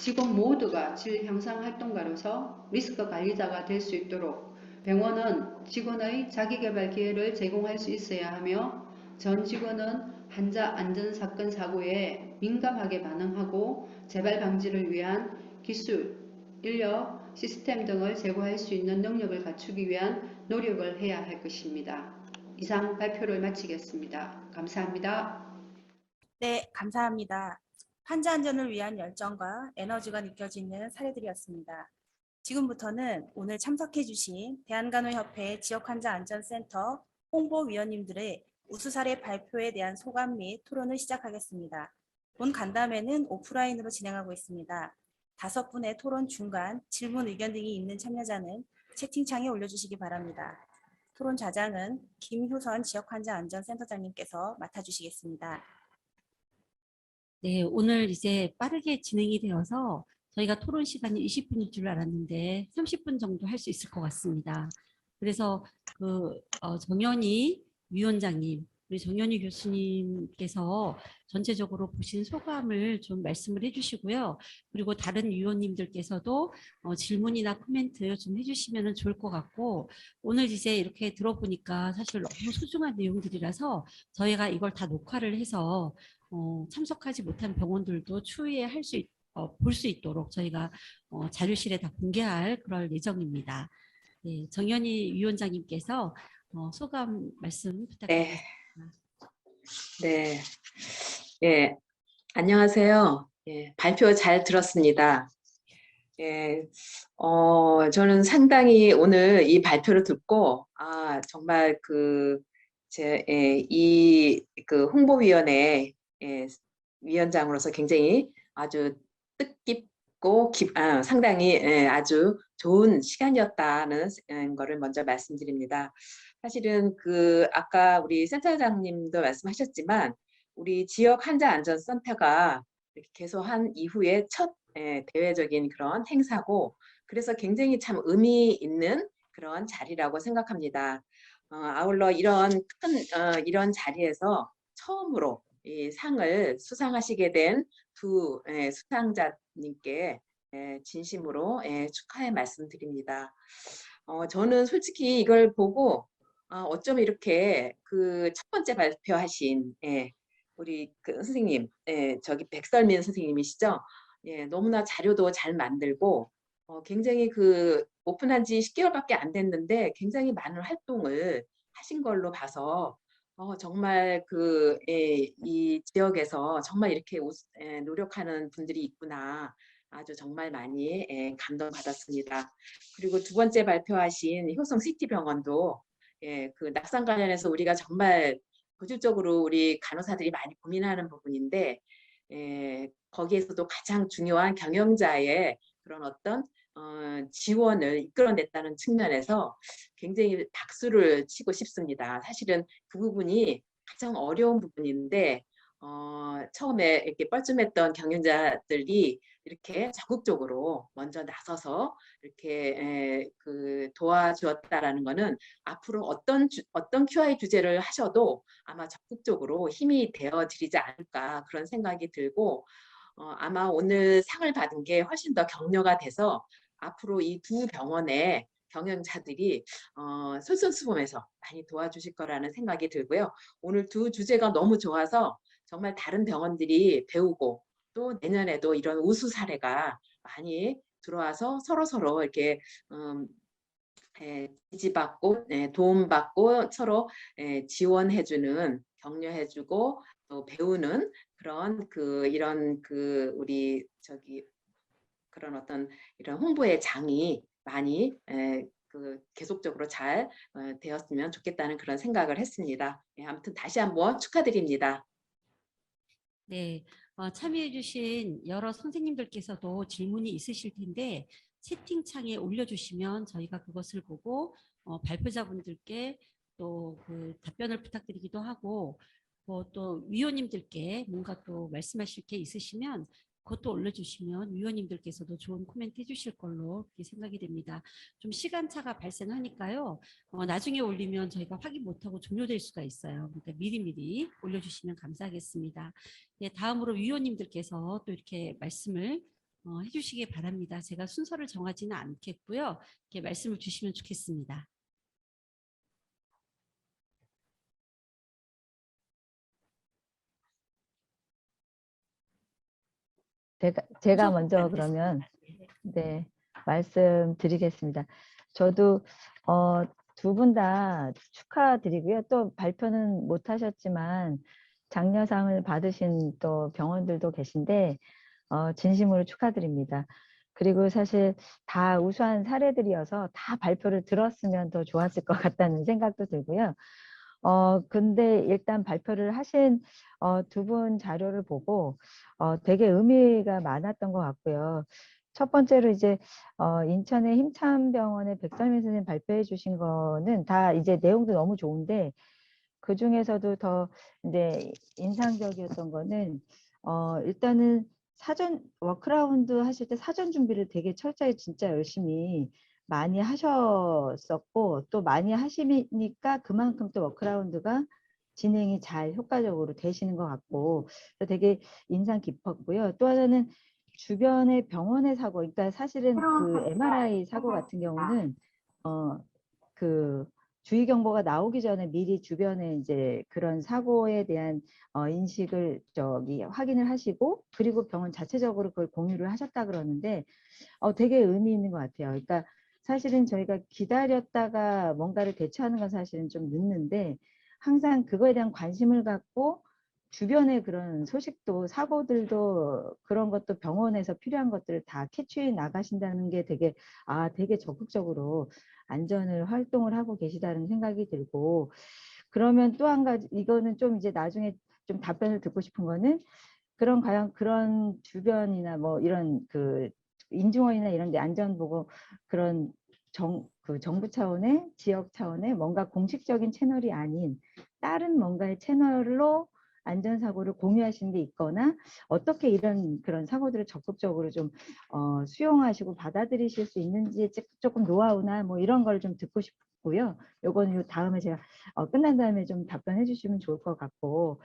직원 모두가 질 향상 활동가로서 리스크 관리자가 될 수 있도록 병원은 직원의 자기개발 기회를 제공할 수 있어야 하며 전 직원은 환자 안전 사건 사고에 민감하게 반응하고 재발 방지를 위한 기술, 인력, 시스템 등을 제고할 수 있는 능력을 갖추기 위한 노력을 해야 할 것입니다. 이상 발표를 마치겠습니다. 감사합니다. 네, 감사합니다. 환자 안전을 위한 열정과 에너지가 느껴지는 사례들이었습니다. 지금부터는 오늘 참석해주신 대한간호협회 지역환자안전센터 홍보위원님들의 우수사례 발표에 대한 소감 및 토론을 시작하겠습니다. 본 간담회는 오프라인으로 진행하고 있습니다. 5분의 토론 중간 질문 의견 등이 있는 참여자는 채팅창에 올려주시기 바랍니다. 토론 좌장은 김효선 지역환자안전센터장님께서 맡아주시겠습니다. 네, 오늘 이제 빠르게 진행이 되어서 저희가 토론 시간이 20분일 줄 알았는데 30분 정도 할 수 있을 것 같습니다. 그래서 정연희 위원장님, 우리 정연희 교수님께서 전체적으로 보신 소감을 좀 말씀을 해주시고요. 그리고 다른 위원님들께서도 질문이나 코멘트 좀 해주시면 좋을 것 같고, 오늘 이제 이렇게 들어보니까 사실 너무 소중한 내용들이라서 저희가 이걸 다 녹화를 해서 참석하지 못한 병원들도 추후에 볼 수 있도록 저희가 자료실에 다 공개할 그럴 예정입니다. 네, 정연희 위원장님께서 소감 말씀 부탁드립니다. 네, 예, 안녕하세요. 예, 발표 잘 들었습니다. 예, 저는 상당히 오늘 이 발표를 듣고, 정말 홍보위원회 위원장으로서 굉장히 아주 뜻깊고 상당히 아주 좋은 시간이었다는 거를 먼저 말씀드립니다. 사실은 아까 우리 센터장님도 말씀하셨지만 우리 지역 환자 안전센터가 이렇게 개소한 이후에 첫 대외적인 그런 행사고 그래서 굉장히 참 의미 있는 그런 자리라고 생각합니다. 아울러 이런 자리에서 처음으로 이 상을 수상하시게 된 두 수상자님께 진심으로 축하의 말씀드립니다. 저는 솔직히 이걸 보고 어쩜 이렇게 첫 번째 발표하신 우리 선생님, 저기 백설민 선생님이시죠? 너무나 자료도 잘 만들고 굉장히 오픈한 지 10개월밖에 안 됐는데 굉장히 많은 활동을 하신 걸로 봐서 정말 이 지역에서 정말 이렇게 노력하는 분들이 있구나. 아주 정말 많이 감동받았습니다. 그리고 두 번째 발표하신 효성시티병원도 낙상 관련해서 우리가 정말 고질적으로 우리 간호사들이 많이 고민하는 부분인데 거기에서도 가장 중요한 경영자의 그런 어떤 지원을 이끌어냈다는 측면에서 굉장히 박수를 치고 싶습니다. 사실은 그 부분이 가장 어려운 부분인데 처음에 이렇게 뻘쭘했던 경영자들이 이렇게 적극적으로 먼저 나서서 이렇게 도와주었다라는 것은 앞으로 어떤 QI 주제를 하셔도 아마 적극적으로 힘이 되어드리지 않을까 그런 생각이 들고 아마 오늘 상을 받은 게 훨씬 더 격려가 돼서 앞으로 이 두 병원의 경영자들이 솔선수범해서 많이 도와주실 거라는 생각이 들고요. 오늘 두 주제가 너무 좋아서 정말 다른 병원들이 배우고 또 내년에도 이런 우수 사례가 많이 들어와서 서로 이렇게 지지받고 도움받고 서로 지원해주는 격려해주고 또 배우는 그런 우리 그런 어떤 이런 홍보의 장이 많이 계속적으로 잘 되었으면 좋겠다는 그런 생각을 했습니다. 아무튼 다시 한번 축하드립니다. 네, 참여해주신 여러 선생님들께서도 질문이 있으실 텐데 채팅창에 올려주시면 저희가 그것을 보고 발표자분들께 또 그 답변을 부탁드리기도 하고 또 위원님들께 뭔가 또 말씀하실 게 있으시면 그것도 올려주시면 위원님들께서도 좋은 코멘트 해주실 걸로 그렇게 생각이 됩니다. 좀 시간차가 발생하니까요. 나중에 올리면 저희가 확인 못하고 종료될 수가 있어요. 그러니까 미리미리 올려주시면 감사하겠습니다. 네, 다음으로 위원님들께서 또 이렇게 말씀을 해주시기 바랍니다. 제가 순서를 정하지는 않겠고요. 이렇게 말씀을 주시면 좋겠습니다. 제가 순서가 먼저 안 그러면 됐습니다. 네, 말씀드리겠습니다. 저도 두 분 다 축하드리고요. 또 발표는 못 하셨지만 장려상을 받으신 또 병원들도 계신데 진심으로 축하드립니다. 그리고 사실 다 우수한 사례들이어서 다 발표를 들었으면 더 좋았을 것 같다는 생각도 들고요. 근데 일단 발표를 하신 두 분 자료를 보고 되게 의미가 많았던 것 같고요. 첫 번째로 이제 인천의 힘참병원의 백설민 선생님 발표해 주신 거는 다 이제 내용도 너무 좋은데 그 중에서도 더 이제 인상적이었던 거는 일단은 사전 워크라운드 하실 때 사전 준비를 되게 철저히 진짜 열심히 많이 하셨었고 또 많이 하시니까 그만큼 또 워크라운드가 진행이 잘 효과적으로 되시는 것 같고 되게 인상 깊었고요. 또 하나는 주변의 병원의 사고, 그러니까 사실은 그 MRI 사고 같은 경우는 그 주의 경보가 나오기 전에 미리 주변에 이제 그런 사고에 대한 인식을 확인을 하시고 그리고 병원 자체적으로 그걸 공유를 하셨다 그러는데 되게 의미 있는 것 같아요. 그러니까 사실은 저희가 기다렸다가 뭔가를 대처하는 건 사실은 좀 늦는데 항상 그거에 대한 관심을 갖고 주변의 그런 소식도 사고들도 그런 것도 병원에서 필요한 것들을 다 캐치해 나가신다는 게 되게 적극적으로 안전을 활동을 하고 계시다는 생각이 들고 그러면 또 한 가지 이거는 좀 이제 나중에 좀 답변을 듣고 싶은 거는 과연 그런 주변이나 뭐 이런 그 인증원이나 이런 데 안전 보고 그런 그 정부 차원의 지역 차원의 뭔가 공식적인 채널이 아닌 다른 뭔가의 채널로 안전사고를 공유하시는 게 있거나 어떻게 이런 그런 사고들을 적극적으로 좀 수용하시고 받아들이실 수 있는지 조금 노하우나 뭐 이런 걸 좀 듣고 싶고요. 요거는 다음에 제가 끝난 다음에 좀 답변해 주시면 좋을 것 같고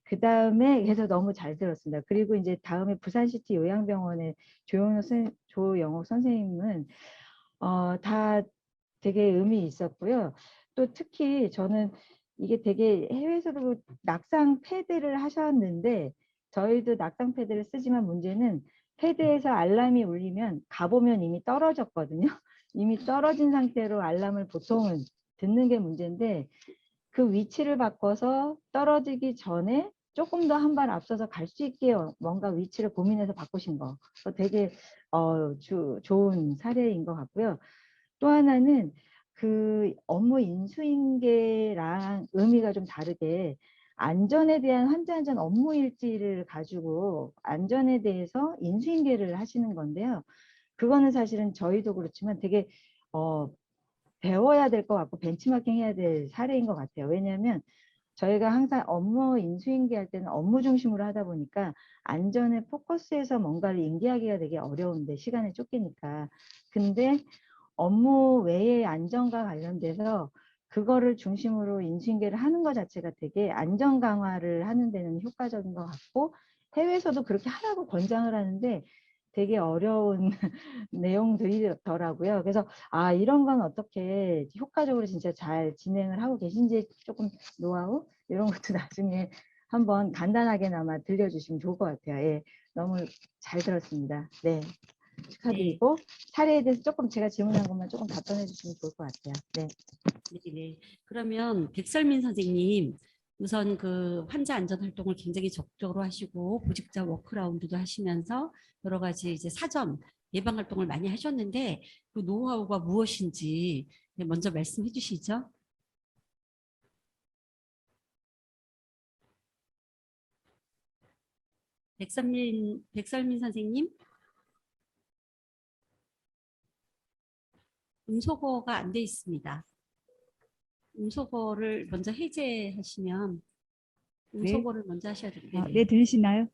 그 다음에 해서 너무 잘 들었습니다. 그리고 이제 다음에 부산시티 요양병원의 조영옥 선생님은 다 되게 의미 있었고요. 또 특히 저는 이게 되게 해외에서도 낙상 패드를 하셨는데 저희도 낙상 패드를 쓰지만 문제는 패드에서 알람이 울리면 가보면 이미 떨어졌거든요. 이미 떨어진 상태로 알람을 보통은 듣는 게 문제인데 그 위치를 바꿔서 떨어지기 전에 조금 더 한 발 앞서서 갈 수 있게 뭔가 위치를 고민해서 바꾸신 거 되게 좋은 사례인 것 같고요. 또 하나는 그 업무 인수인계랑 의미가 좀 다르게 안전에 대한 환자 안전 업무 일지를 가지고 안전에 대해서 인수인계를 하시는 건데요. 그거는 사실은 저희도 그렇지만 되게 배워야 될 것 같고 벤치마킹 해야 될 사례인 것 같아요. 왜냐하면 저희가 항상 업무 인수인계 할 때는 업무 중심으로 하다 보니까 안전에 포커스해서 뭔가를 인계하기가 되게 어려운데 시간에 쫓기니까. 근데 업무 외의 안전과 관련돼서 그거를 중심으로 인수인계를 하는 것 자체가 되게 안전 강화를 하는 데는 효과적인 것 같고 해외에서도 그렇게 하라고 권장을 하는데 되게 어려운 내용들이더라고요. 그래서 이런 건 어떻게 효과적으로 진짜 잘 진행을 하고 계신지 조금 노하우 이런 것도 나중에 한번 간단하게나마 들려주시면 좋을 것 같아요. 예, 너무 잘 들었습니다. 네, 축하드리고 사례에 대해서 조금 제가 질문한 것만 조금 답변해 주시면 좋을 것 같아요. 네. 네. 그러면 백설민 선생님 우선 그 환자 안전 활동을 굉장히 적극적으로 하시고 보직자 워크라운드도 하시면서 여러 가지 이제 사전 예방 활동을 많이 하셨는데 그 노하우가 무엇인지 먼저 말씀해 주시죠. 백설민 선생님. 음소거가 안 돼 있습니다. 음소거를 먼저 해제하시면 음소거를 먼저 하셔야 됩니다. 네, 들리시나요?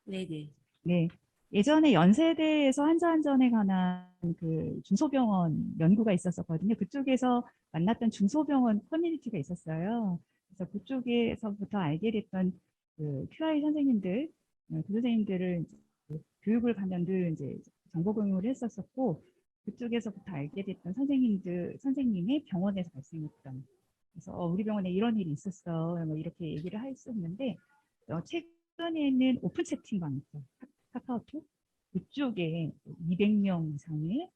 네네. 네. 예전에 연세대에서 한자안전에 관한 그 중소병원 연구가 있었었거든요. 그쪽에서 만났던 중소병원 커뮤니티가 있었어요. 그래서 그쪽에서부터 알게 됐던 그 QI 선생님들, 그 선생님들을 이제 교육을 가면 늘 이제 정보 공유를 했었었고, 그쪽에서부터 알게 됐던 선생님의 병원에서 발생했던, 그래서 우리 병원에 이런 일이 있었어, 뭐 이렇게 얘기를 했었는데, 최근에는 오픈 채팅방 있죠. 카카오톡 그쪽에 200명 이상의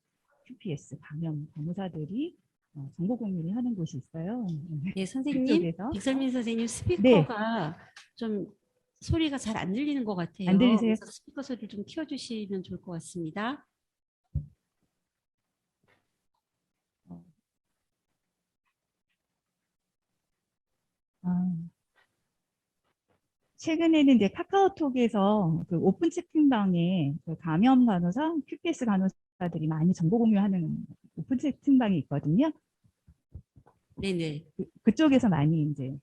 QPS 감염 간호사들이 정보 공유를 하는 곳이 있어요. 네, 선생님, 그쪽에서 백설민 선생님 네, 스피커가 좀 소리가 잘 안 들리는 것 같아요. 안 들리세요? 그래서 스피커 소리를 좀 키워주시면 좋을 것 같습니다. 아, 최근에는 이제 카카오톡에서 그 오픈 채팅방에 그 감염 간호사, QPS 간호사들이 많이 정보 공유하는 오픈 채팅방이 있거든요. 네네. 그쪽에서 많이 이제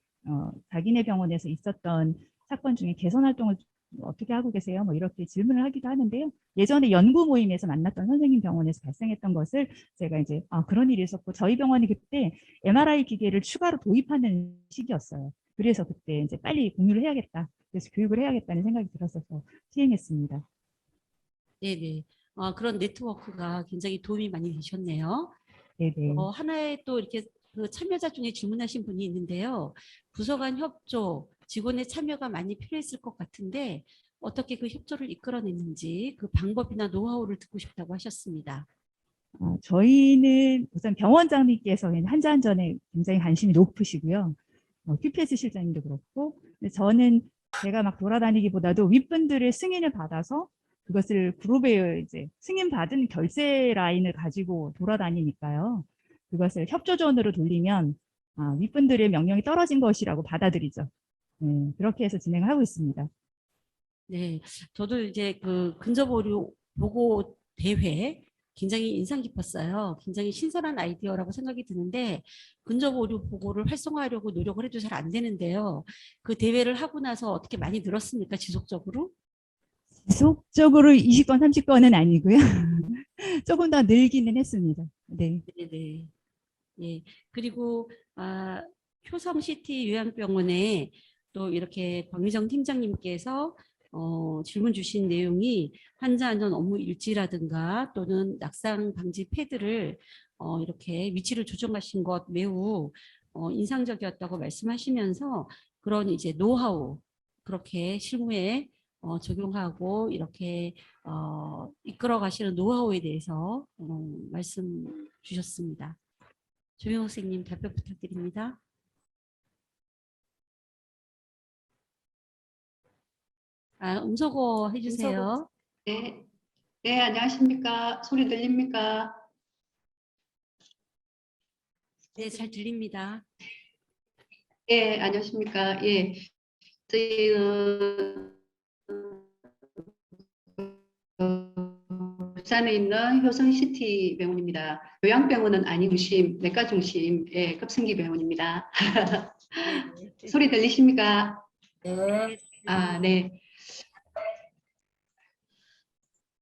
자기네 병원에서 있었던 사건 중에 개선 활동을 어떻게 하고 계세요? 뭐 이렇게 질문을 하기도 하는데요. 예전에 연구 모임에서 만났던 선생님 병원에서 발생했던 것을 제가 이제 그런 일이 있었고 저희 병원이 그때 MRI 기계를 추가로 도입하는 시기였어요. 그래서 그때 이제 빨리 공유를 해야겠다. 그래서 교육을 해야겠다는 생각이 들었어서 시행했습니다. 네네. 그런 네트워크가 굉장히 도움이 많이 되셨네요. 네네. 하나의 또 이렇게 그 참여자 중에 질문하신 분이 있는데요. 부서 간 협조, 직원의 참여가 많이 필요했을 것 같은데 어떻게 그 협조를 이끌어냈는지 그 방법이나 노하우를 듣고 싶다고 하셨습니다. 저희는 우선 병원장님께서 한자안전에 굉장히 관심이 높으시고요. QPS 실장님도 그렇고, 근데 저는 제가 막 돌아다니기보다도 윗분들의 승인을 받아서 그것을 그룹에 이제 승인 받은 결제 라인을 가지고 돌아다니니까요. 그것을 협조전으로 돌리면 윗분들의 명령이 떨어진 것이라고 받아들이죠. 그렇게 해서 진행하고 있습니다. 네, 저도 이제 그 근접오류 보고 대회 굉장히 인상 깊었어요. 굉장히 신선한 아이디어라고 생각이 드는데 근접오류 보고를 활성화하려고 노력을 해도 잘 안 되는데요. 그 대회를 하고 나서 어떻게 많이 늘었습니까? 지속적으로? 지속적으로 20건, 30건은 아니고요. 조금 더 늘기는 했습니다. 네. 네네. 예. 그리고 효성시티 요양병원에 또 이렇게 박미정 팀장님께서 질문 주신 내용이 환자 안전 업무 일지라든가 또는 낙상 방지 패드를 이렇게 위치를 조정하신 것 매우 인상적이었다고 말씀하시면서 그런 이제 노하우 그렇게 실무에 적용하고 이렇게 이끌어 가시는 노하우에 대해서 말씀 주셨습니다. 조영호 선생님 답변 부탁드립니다. 음소거 해주세요. 네, 네, 안녕하십니까? 소리 들립니까? 네, 잘 들립니다. 예, 안녕하십니까? 예, 저희는 부산에 있는 효성시티 병원입니다. 요양병원은 아닌 중심, 내과 중심의 급성기 병원입니다. 네, 소리 들리십니까? 네. 네.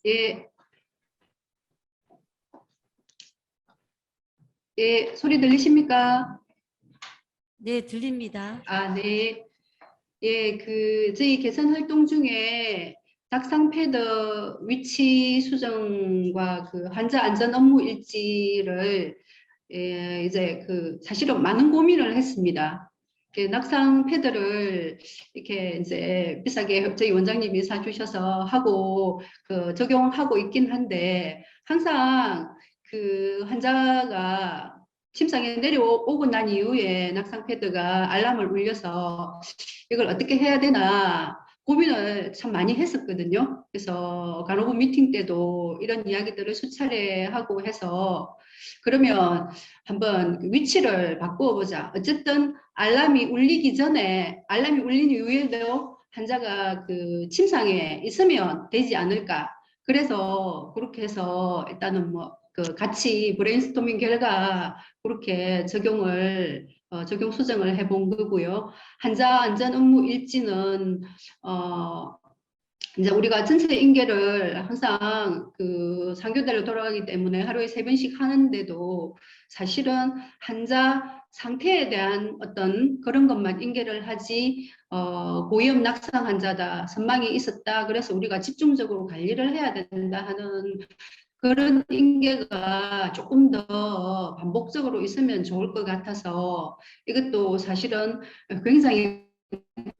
예, 예, 소리 들리십니까? 네, 들립니다. 네. 예, 저희 개선 활동 중에 닥상 패드 위치 수정과 그 환자 안전 업무 일지를 이제 사실은 많은 고민을 했습니다. 낙상 패드를 이렇게 이제 비싸게 저희 원장님이 사주셔서 하고 적용하고 있긴 한데 항상 그 환자가 침상에 내려오고 난 이후에 낙상 패드가 알람을 울려서 이걸 어떻게 해야 되나 고민을 참 많이 했었거든요. 그래서 간호부 미팅 때도 이런 이야기들을 수차례 하고 해서 그러면 한번 위치를 바꾸어 보자. 어쨌든 알람이 울리기 전에 알람이 울린 이후에도 환자가 침상에 있으면 되지 않을까. 그래서 그렇게 해서 일단은 뭐 그 같이 브레인스토밍 결과 그렇게 적용 수정을 해본 거고요. 환자 안전 업무 일지는 이제 우리가 전체 인계를 항상 그 상교대로 돌아가기 때문에 하루에 3번씩 하는데도 사실은 환자 상태에 대한 어떤 그런 것만 인계를 하지 고위험 낙상 환자다, 선망이 있었다, 그래서 우리가 집중적으로 관리를 해야 된다 하는 그런 인계가 조금 더 반복적으로 있으면 좋을 것 같아서 이것도 사실은 굉장히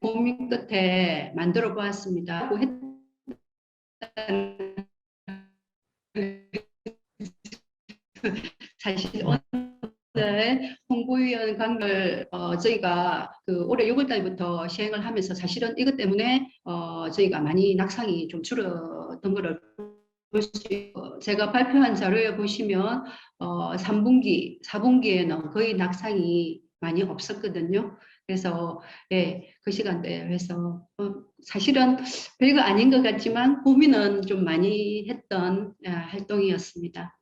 고민 끝에 만들어 보았습니다. 사실 오늘 홍보위원 관계를 저희가 그 올해 6월 달부터 시행을 하면서 사실은 이것 때문에 저희가 많이 낙상이 좀 줄어든 거를 볼 수 있고, 제가 발표한 자료에 보시면 3분기, 4분기에는 거의 낙상이 많이 없었거든요. 그래서 예, 그 시간대에 해서 사실은 별거 아닌 것 같지만 고민은 좀 많이 했던 활동이었습니다.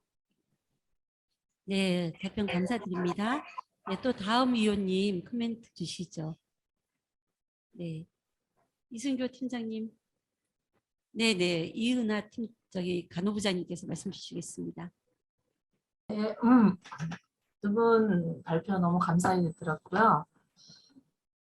네, 답변 감사드립니다. 네, 또 다음 위원님 코멘트 주시죠. 네, 이승교 팀장님. 네, 네, 이은하 간호부장님께서 말씀 주시겠습니다. 네, 두 분 발표 너무 감사히 들었고요.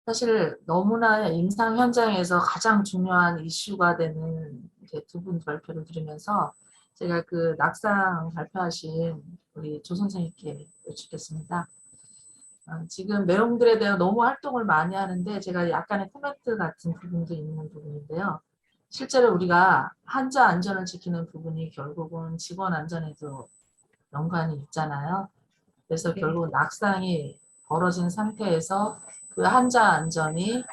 사실 너무나 임상 현장에서 가장 중요한 이슈가 되는 두 분 발표를 들으면서 제가 그 낙상 발표하신 우리 조 선생님께 여쭙겠습니다. 지금 내용들에 대한 너무 활동을 많이 하는데 제가 약간의 코멘트 같은 부분도 있는 부분인데요. 실제로 우리가 환자 안전을 지키는 부분이 결국은 직원 안전에도 연관이 있잖아요. 그래서 결국 낙상이 벌어진 상태에서 그 환자 안전이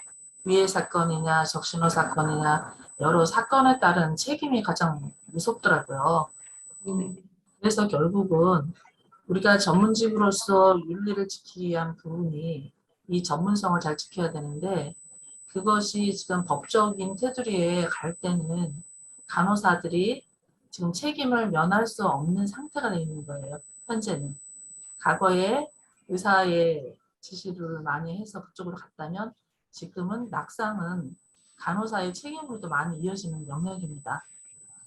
위해 사건이냐 적신호 사건이냐 여러 사건에 따른 책임이 가장 무섭더라고요. 그래서 결국은 우리가 전문직으로서 윤리를 지키기 위한 부분이 이 전문성을 잘 지켜야 되는데 그것이 지금 법적인 테두리에 갈 때는 간호사들이 지금 책임을 면할 수 없는 상태가 되어 있는 거예요. 현재는. 과거에 의사의 지시를 많이 해서 그쪽으로 갔다면 지금은 낙상은 간호사의 책임으로도 많이 이어지는 영역입니다.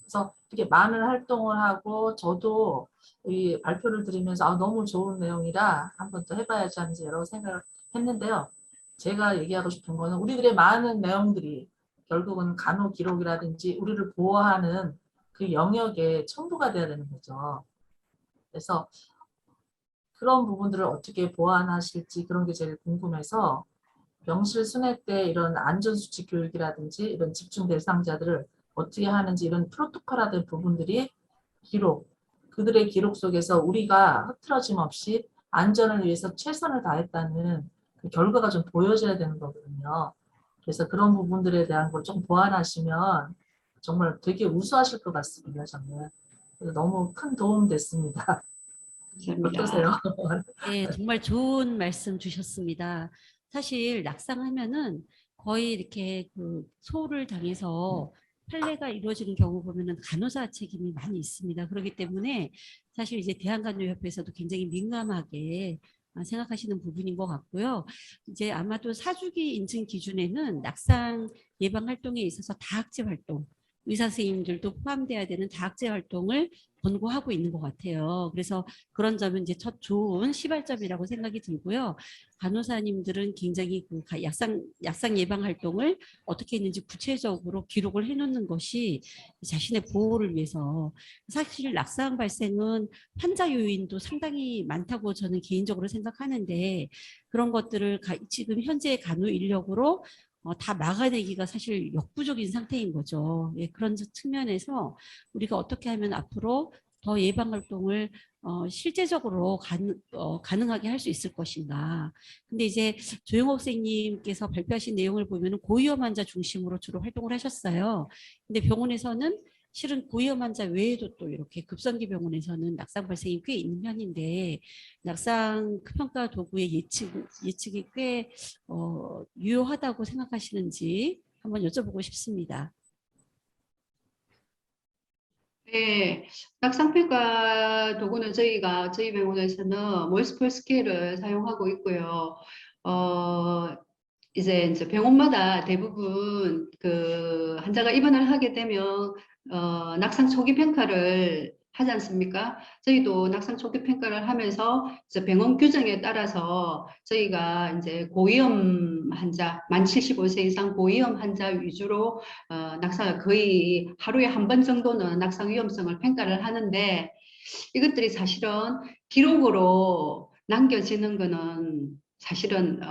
그래서 이렇게 많은 활동을 하고 저도 이 발표를 들으면서 너무 좋은 내용이라 한번 또 해봐야지 하면서 여러 생각을 했는데요. 제가 얘기하고 싶은 거는 우리들의 많은 내용들이 결국은 간호 기록이라든지 우리를 보호하는 그 영역에 첨부가 돼야 되는 거죠. 그래서 그런 부분들을 어떻게 보완하실지 그런 게 제일 궁금해서 병실 순회 때 이런 안전수칙 교육이라든지 이런 집중 대상자들을 어떻게 하는지 이런 프로토콜화된 부분들이 그들의 기록 속에서 우리가 흐트러짐 없이 안전을 위해서 최선을 다했다는 그 결과가 좀 보여져야 되는 거거든요. 그래서 그런 부분들에 대한 걸 좀 보완하시면 정말 되게 우수하실 것 같습니다. 저는. 그래서 너무 큰 도움 됐습니다. 어떠세요? 네, 정말 좋은 말씀 주셨습니다. 사실 낙상하면은 거의 이렇게 그 소를 당해서 판례가 이루어지는 경우 보면은 간호사 책임이 많이 있습니다. 그렇기 때문에 사실 이제 대한간호협회에서도 굉장히 민감하게 생각하시는 부분인 것 같고요. 이제 아마도 사주기 인증 기준에는 낙상 예방 활동에 있어서 다학제 활동, 의사 선생님들도 포함돼야 되는 다학제 활동을 권고하고 있는 것 같아요. 그래서 그런 점은 이제 첫 좋은 시발점이라고 생각이 들고요. 간호사님들은 굉장히 그 약상 예방 활동을 어떻게 했는지 구체적으로 기록을 해놓는 것이 자신의 보호를 위해서 사실 낙상 발생은 환자 요인도 상당히 많다고 저는 개인적으로 생각하는데 그런 것들을 지금 현재 간호 인력으로 다 막아내기가 사실 역부족인 상태인 거죠. 예, 그런 측면에서 우리가 어떻게 하면 앞으로 더 예방 활동을 실제적으로 가능하게 할 수 있을 것인가. 근데 이제 조영옥 선생님께서 발표하신 내용을 보면 고위험 환자 중심으로 주로 활동을 하셨어요. 근데 병원에서는 실은 고위험 환자 외에도 또 이렇게 급성기 병원에서는 낙상 발생이 꽤 있는 편인데 낙상 평가 도구의 예측이 꽤 유효하다고 생각하시는지 한번 여쭤보고 싶습니다. 네, 낙상평가 도구는 저희 병원에서는 몰스폴 스케일을 사용하고 있고요. 이제 병원마다 대부분 그 환자가 입원을 하게 되면 낙상 초기 평가를 하지 않습니까? 저희도 낙상 초기 평가를 하면서 이제 병원 규정에 따라서 저희가 이제 고위험 환자, 만 75세 이상 고위험 환자 위주로 낙상을 거의 하루에 한 번 정도는 낙상 위험성을 평가를 하는데 이것들이 사실은 기록으로 남겨지는 거는 사실은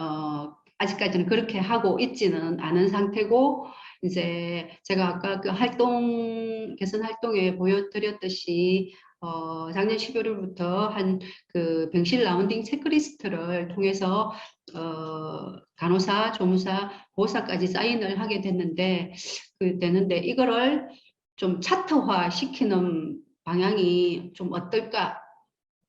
아직까지는 그렇게 하고 있지는 않은 상태고 이제 제가 아까 그 개선 활동에 보여드렸듯이 작년 12월부터 한 그 병실 라운딩 체크리스트를 통해서 간호사, 조무사, 보호사까지 사인을 하게 되는데 이거를 좀 차트화 시키는 방향이 좀 어떨까?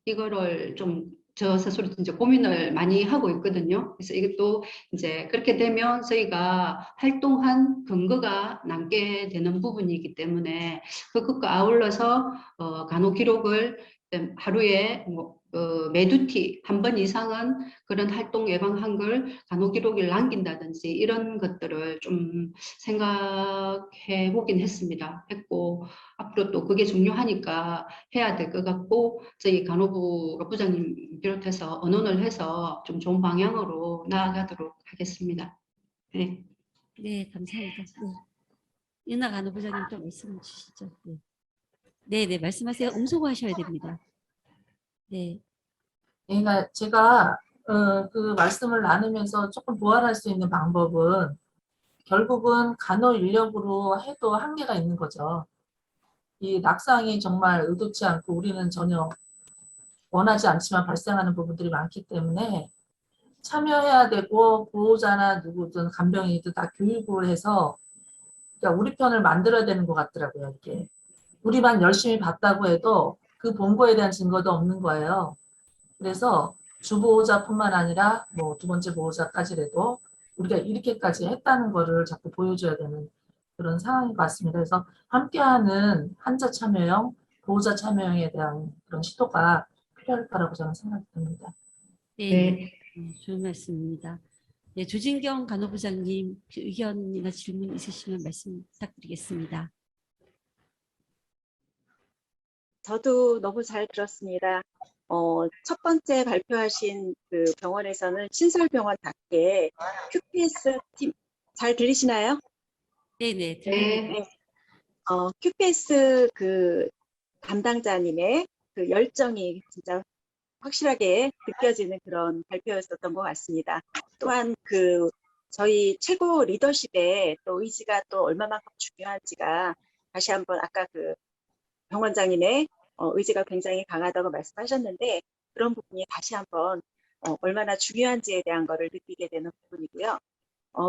이거를 좀 저 스스로 이제 고민을 많이 하고 있거든요. 그래서 이것도 이제 그렇게 되면 저희가 활동한 근거가 남게 되는 부분이기 때문에 그것과 아울러서 간호 기록을 하루에 매두티 한 번 이상은 그런 활동 예방한 걸 간호 기록을 남긴다든지 이런 것들을 좀 생각해 보긴 했고 앞으로 또 그게 중요하니까 해야 될 것 같고 저희 간호부 부장님 비롯해서 언론을 해서 좀 좋은 방향으로 나아가도록 하겠습니다. 네. 네, 감사합니다. 네. 윤아 간호부장님 또 말씀 주시죠. 네. 네, 네, 말씀하세요. 음소거하셔야 됩니다. 네. 그러니까 제가 그 말씀을 나누면서 조금 보완할 수 있는 방법은 결국은 간호 인력으로 해도 한계가 있는 거죠. 이 낙상이 정말 의도치 않고 우리는 전혀 원하지 않지만 발생하는 부분들이 많기 때문에 참여해야 되고 보호자나 누구든 간병인이든 다 교육을 해서 그러니까 우리 편을 만들어야 되는 것 같더라고요. 이게 우리만 열심히 봤다고 해도 그 본 거에 대한 증거도 없는 거예요. 그래서 주보호자뿐만 아니라 뭐 두 번째 보호자까지라도 우리가 이렇게까지 했다는 거를 자꾸 보여줘야 되는 그런 상황인 것 같습니다. 그래서 함께하는 환자 참여형, 보호자 참여형에 대한 그런 시도가 필요할 거라고 저는 생각이 듭니다. 네, 네. 좋은 말씀입니다. 네, 조진경 간호부장님 의견이나 질문 있으시면 말씀 부탁드리겠습니다. 저도 너무 잘 들었습니다. 첫 번째 발표하신 그 병원에서는 신설병원답게 QPS 팀, 잘 들리시나요? 네, 네, 들립니다. 네. QPS 그 담당자님의 그 열정이 진짜 확실하게 느껴지는 그런 발표였었던 것 같습니다. 또한 그 저희 최고 리더십의 또 의지가 또 얼마만큼 중요한지가 다시 한번 아까 그 병원장님의 의지가 굉장히 강하다고 말씀하셨는데 그런 부분이 다시 한번 얼마나 중요한지에 대한 거를 느끼게 되는 부분이고요.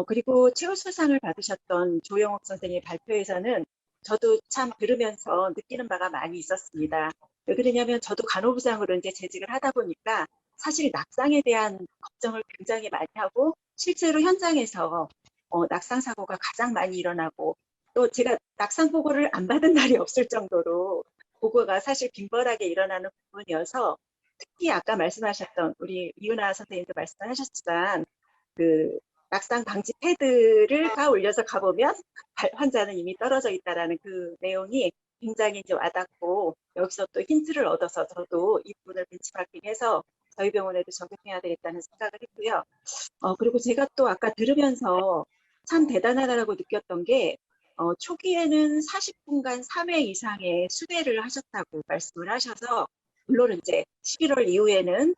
그리고 최우수상을 받으셨던 조영옥 선생님의 발표에서는 저도 참 들으면서 느끼는 바가 많이 있었습니다. 왜 그러냐면 저도 간호부장으로 이제 재직을 하다 보니까 사실 낙상에 대한 걱정을 굉장히 많이 하고 실제로 현장에서 낙상 사고가 가장 많이 일어나고 또 제가 낙상 보고를 안 받은 날이 없을 정도로 보고가 사실 빈번하게 일어나는 부분이어서 특히 아까 말씀하셨던 우리 이윤아 선생님도 말씀하셨지만 그 낙상 방지 패드를 가 올려서 가보면 환자는 이미 떨어져 있다라는 그 내용이 굉장히 이제 와닿고 여기서 또 힌트를 얻어서 저도 이 부분을 벤치마킹해서 저희 병원에도 적용해야 되겠다는 생각을 했고요. 그리고 제가 또 아까 들으면서 참 대단하다고 느꼈던 게 초기에는 40분간 3회 이상의 수배를 하셨다고 말씀을 하셔서 물론 이제 11월 이후에는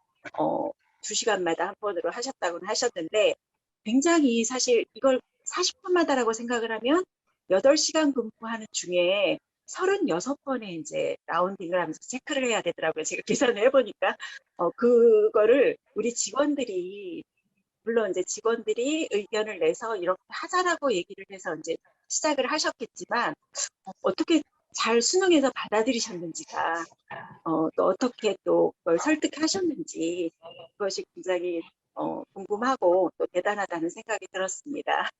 2시간마다 한 번으로 하셨다고는 하셨는데 굉장히 사실 이걸 40분마다라고 생각을 하면 8시간 근무하는 중에 36번의 이제 라운딩을 하면서 체크를 해야 되더라고요. 제가 계산을 해보니까 그거를 우리 직원들이 물론 이제 직원들이 의견을 내서 이렇게 하자라고 얘기를 해서 이제 시작을 하셨겠지만 어떻게 잘 수능해서 받아들이셨는지가 또 어떻게 또 그걸 설득하셨는지 그것이 굉장히 궁금하고 또 대단하다는 생각이 들었습니다.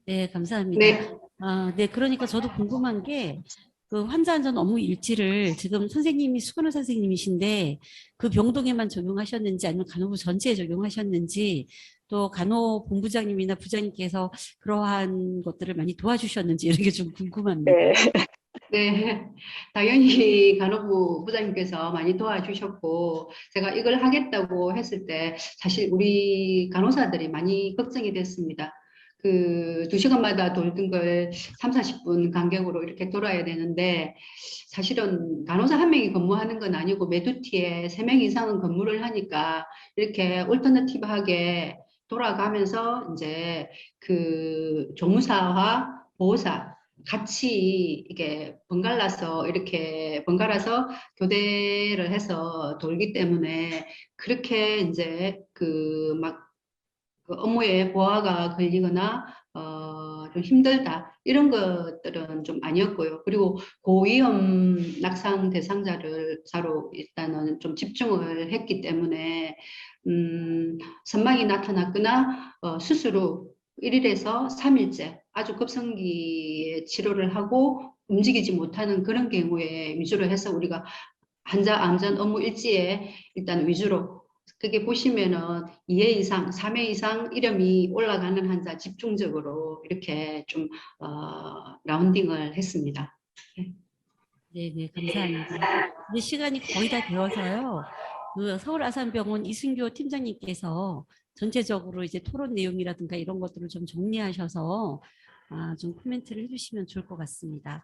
네, 감사합니다. 네. 네, 그러니까 저도 궁금한 게 그 환자 안전 업무 일지를 지금 선생님이 수간호 선생님이신데 그 병동에만 적용하셨는지 아니면 간호부 전체에 적용하셨는지 또 간호본부장님이나 부장님께서 그러한 것들을 많이 도와주셨는지 이런 게 좀 궁금합니다. 네. 네, 당연히 간호부 부장님께서 많이 도와주셨고, 제가 이걸 하겠다고 했을 때 사실 우리 간호사들이 많이 걱정이 됐습니다. 그 2시간마다 돌던 걸 3, 40분 간격으로 이렇게 돌아야 되는데, 사실은 간호사 한 명이 근무하는 건 아니고 메두티에 3명 이상은 근무를 하니까 이렇게 올터너티브하게 돌아가면서 이제 그 조무사와 보호사 같이 이게 번갈아서 이렇게 번갈아서 교대를 해서 돌기 때문에 그렇게 이제 그 막 업무에 보화가 걸리거나 좀 힘들다 이런 것들은 좀 아니었고요. 그리고 고위험 낙상 대상자를 일단은 좀 집중을 했기 때문에 선망이 나타났거나 수술 후 1일에서 3일째 아주 급성기에 치료를 하고 움직이지 못하는 그런 경우에 위주로 해서 우리가 환자 안전 업무 일지에 일단 위주로 그게 보시면은 2회 이상, 3회 이상 이름이 올라가는 환자 집중적으로 이렇게 좀 라운딩을 했습니다. 네, 네, 감사합니다. 이제 시간이 거의 다 되어서요. 그 서울 아산병원 이승교 팀장님께서 전체적으로 이제 토론 내용이라든가 이런 것들을 좀 정리하셔서 좀 코멘트를 해주시면 좋을 것 같습니다.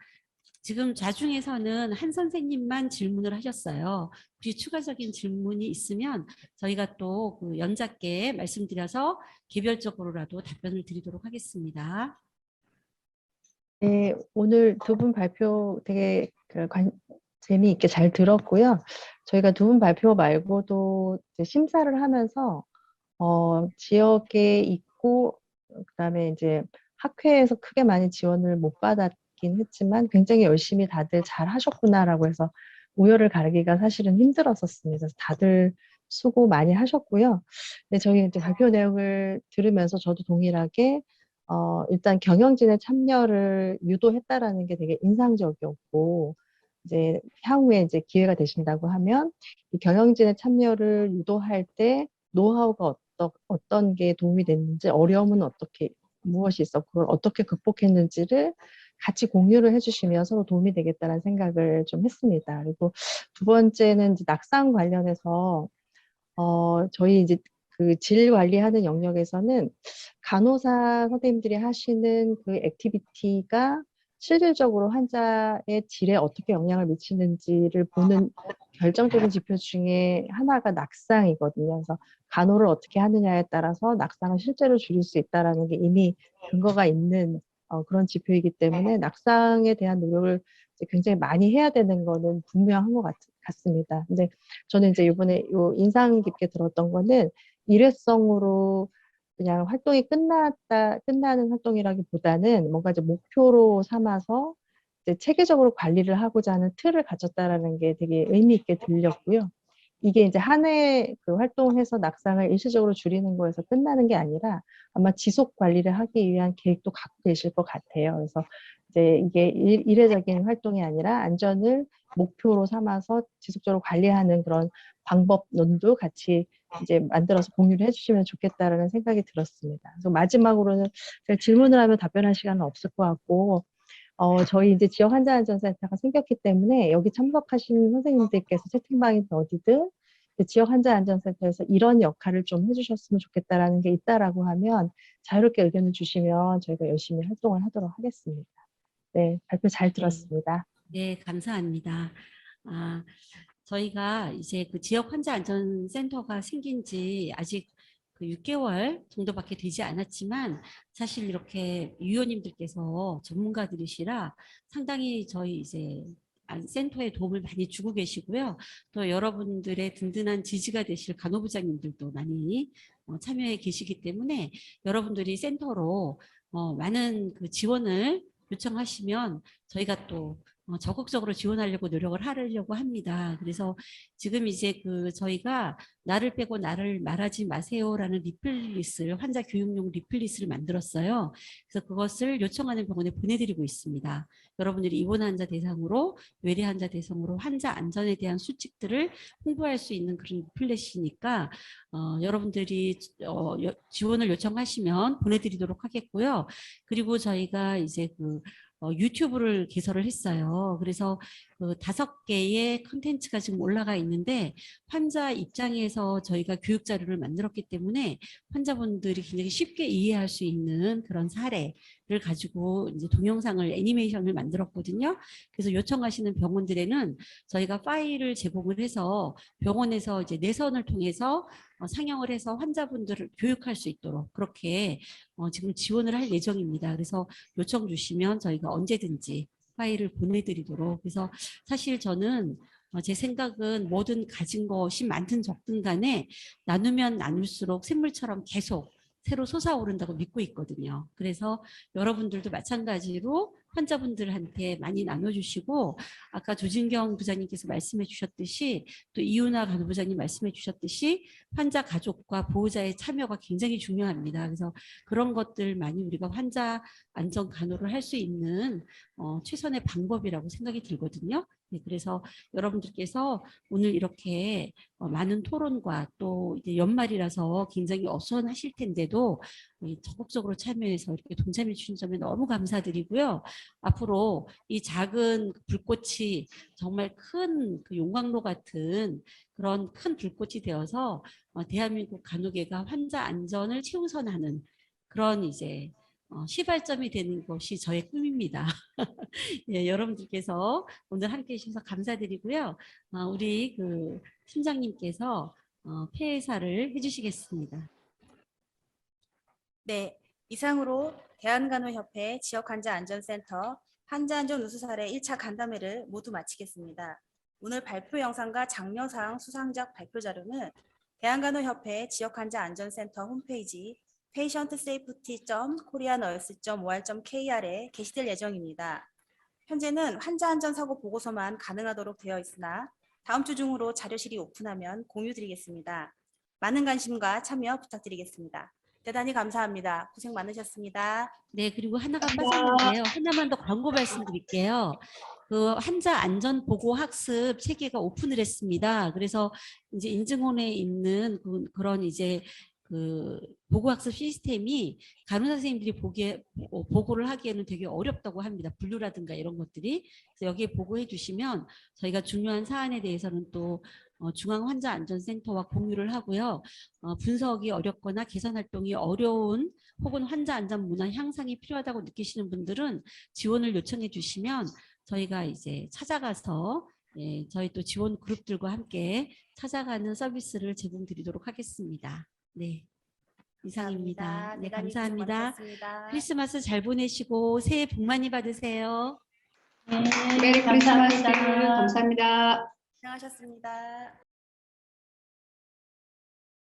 지금 좌중에서는 한 선생님만 질문을 하셨어요. 혹시 추가적인 질문이 있으면 저희가 또 그 연작께 말씀드려서 개별적으로라도 답변을 드리도록 하겠습니다. 네, 오늘 두 분 발표 되게 재미있게 잘 들었고요. 저희가 두 분 발표 말고도 이제 심사를 하면서 지역에 있고 그다음에 이제 학회에서 크게 많이 지원을 못 받았긴 했지만 굉장히 열심히 다들 잘 하셨구나라고 해서 우열을 가르기가 사실은 힘들었었습니다. 그래서 다들 수고 많이 하셨고요. 네, 저희 이제 발표 내용을 들으면서 저도 동일하게 일단 경영진의 참여를 유도했다라는 게 되게 인상적이었고, 이제 향후에 이제 기회가 되신다고 하면 이 경영진의 참여를 유도할 때 노하우가 어떤 게 도움이 됐는지, 어려움은 무엇이 있었고, 그걸 어떻게 극복했는지를 같이 공유를 해주시면 서로 도움이 되겠다는 생각을 좀 했습니다. 그리고 두 번째는 이제 낙상 관련해서 저희 이제 그 질 관리하는 영역에서는 간호사 선생님들이 하시는 그 액티비티가 실질적으로 환자의 질에 어떻게 영향을 미치는지를 보는 결정적인 지표 중에 하나가 낙상이거든요. 그래서 간호를 어떻게 하느냐에 따라서 낙상을 실제로 줄일 수 있다는 게 이미 근거가 있는 그런 지표이기 때문에 낙상에 대한 노력을 이제 굉장히 많이 해야 되는 거는 분명한 것 같습니다. 근데 저는 이제 이번에 인상 깊게 들었던 거는 일회성으로 그냥 활동이 끝나는 활동이라기보다는 뭔가 이제 목표로 삼아서 이제 체계적으로 관리를 하고자 하는 틀을 갖췄다라는 게 되게 의미 있게 들렸고요. 이게 이제 한 해 그 활동해서 낙상을 일시적으로 줄이는 거에서 끝나는 게 아니라 아마 지속 관리를 하기 위한 계획도 갖고 계실 것 같아요. 그래서 이제 이게 일회적인 활동이 아니라 안전을 목표로 삼아서 지속적으로 관리하는 그런 방법론도 같이 이제 만들어서 공유를 해주시면 좋겠다라는 생각이 들었습니다. 그래서 마지막으로는 제가 질문을 하면 답변할 시간은 없을 것 같고, 저희 이제 지역 환자안전센터가 생겼기 때문에 여기 참석하신 선생님들께서 채팅방이든 어디든 지역 환자안전센터에서 이런 역할을 좀 해주셨으면 좋겠다라는 게 있다라고 하면 자유롭게 의견을 주시면 저희가 열심히 활동을 하도록 하겠습니다. 네, 발표 잘 들었습니다. 네, 감사합니다. 저희가 이제 그 지역 환자 안전센터가 생긴 지 아직 그 6개월 정도밖에 되지 않았지만 사실 이렇게 위원님들께서 전문가들이시라 상당히 저희 이제 센터에 도움을 많이 주고 계시고요. 또 여러분들의 든든한 지지가 되실 간호부장님들도 많이 참여해 계시기 때문에 여러분들이 센터로 많은 그 지원을 요청하시면 저희가 또 적극적으로 지원하려고 노력을 하려고 합니다. 그래서 지금 이제 저희가 나를 빼고 나를 말하지 마세요라는 리플리스를 환자 교육용 리플리스를 만들었어요. 그래서 그것을 요청하는 병원에 보내드리고 있습니다. 여러분들이 입원 환자 대상으로 외래 환자 대상으로 환자 안전에 대한 수칙들을 홍보할 수 있는 그런 리플렛이니까 여러분들이 지원을 요청하시면 보내드리도록 하겠고요. 그리고 저희가 이제 유튜브를 개설을 했어요. 그래서 5개의 컨텐츠가 지금 올라가 있는데 환자 입장에서 저희가 교육 자료를 만들었기 때문에 환자분들이 굉장히 쉽게 이해할 수 있는 그런 사례를 가지고 이제 동영상을 애니메이션을 만들었거든요. 그래서 요청하시는 병원들에는 저희가 파일을 제공을 해서 병원에서 이제 내선을 통해서 상영을 해서 환자분들을 교육할 수 있도록 그렇게 지금 지원을 할 예정입니다. 그래서 요청 주시면 저희가 언제든지 파일을 보내드리도록. 그래서 사실 저는 제 생각은 뭐든 가진 것이 많든 적든 간에 나누면 나눌수록 샘물처럼 계속 새로 솟아오른다고 믿고 있거든요. 그래서 여러분들도 마찬가지로 환자분들한테 많이 나눠주시고 아까 조진경 부장님께서 말씀해 주셨듯이 또 이윤아 간호부장님 말씀해 주셨듯이 환자 가족과 보호자의 참여가 굉장히 중요합니다. 그래서 그런 것들 많이 우리가 환자 안전 간호를 할 수 있는 최선의 방법이라고 생각이 들거든요. 네, 그래서 여러분들께서 오늘 이렇게 많은 토론과 또 이제 연말이라서 굉장히 어수선하실 텐데도 적극적으로 참여해서 이렇게 동참해 주신 점에 너무 감사드리고요. 앞으로 이 작은 불꽃이 정말 큰 용광로 같은 그런 큰 불꽃이 되어서 대한민국 간호계가 환자 안전을 최우선하는 그런 이제 시발점이 되는 것이 저의 꿈입니다. 예, 여러분들께서 오늘 함께 해주셔서 감사드리고요. 우리 팀장님께서 폐회사를 해주시겠습니다. 네, 이상으로 대한간호협회 지역환자안전센터 환자안전 우수 사례 1차 간담회를 모두 마치겠습니다. 오늘 발표 영상과 장려상 수상작 발표 자료는 대한간호협회 지역환자안전센터 홈페이지 patientsafety.koreanurs.or.kr에 게시될 예정입니다. 현재는 환자안전사고 보고서만 가능하도록 되어 있으나 다음 주 중으로 자료실이 오픈하면 공유 드리겠습니다. 많은 관심과 참여 부탁드리겠습니다. 대단히 감사합니다. 고생 많으셨습니다. 네, 그리고 하나가 빠졌는데요. 하나만 더 광고 말씀드릴게요. 환자 안전 보고 학습 체계가 오픈을 했습니다. 그래서 이제 인증원에 있는 그런 이제 보고학습 시스템이 간호사 선생님들이 보고를 하기에는 되게 어렵다고 합니다. 분류라든가 이런 것들이. 그래서 여기에 보고해 주시면 저희가 중요한 사안에 대해서는 또 중앙환자안전센터와 공유를 하고요. 분석이 어렵거나 개선 활동이 어려운 혹은 환자 안전 문화 향상이 필요하다고 느끼시는 분들은 지원을 요청해 주시면 저희가 이제 찾아가서 저희 또 지원 그룹들과 함께 찾아가는 서비스를 제공드리도록 하겠습니다. 네, 이상입니다. 네, 감사합니다. 크리스마스 잘 보내시고 새해 복 많이 받으세요. 메리 크리스마스. 감사합니다. 고생하셨습니다.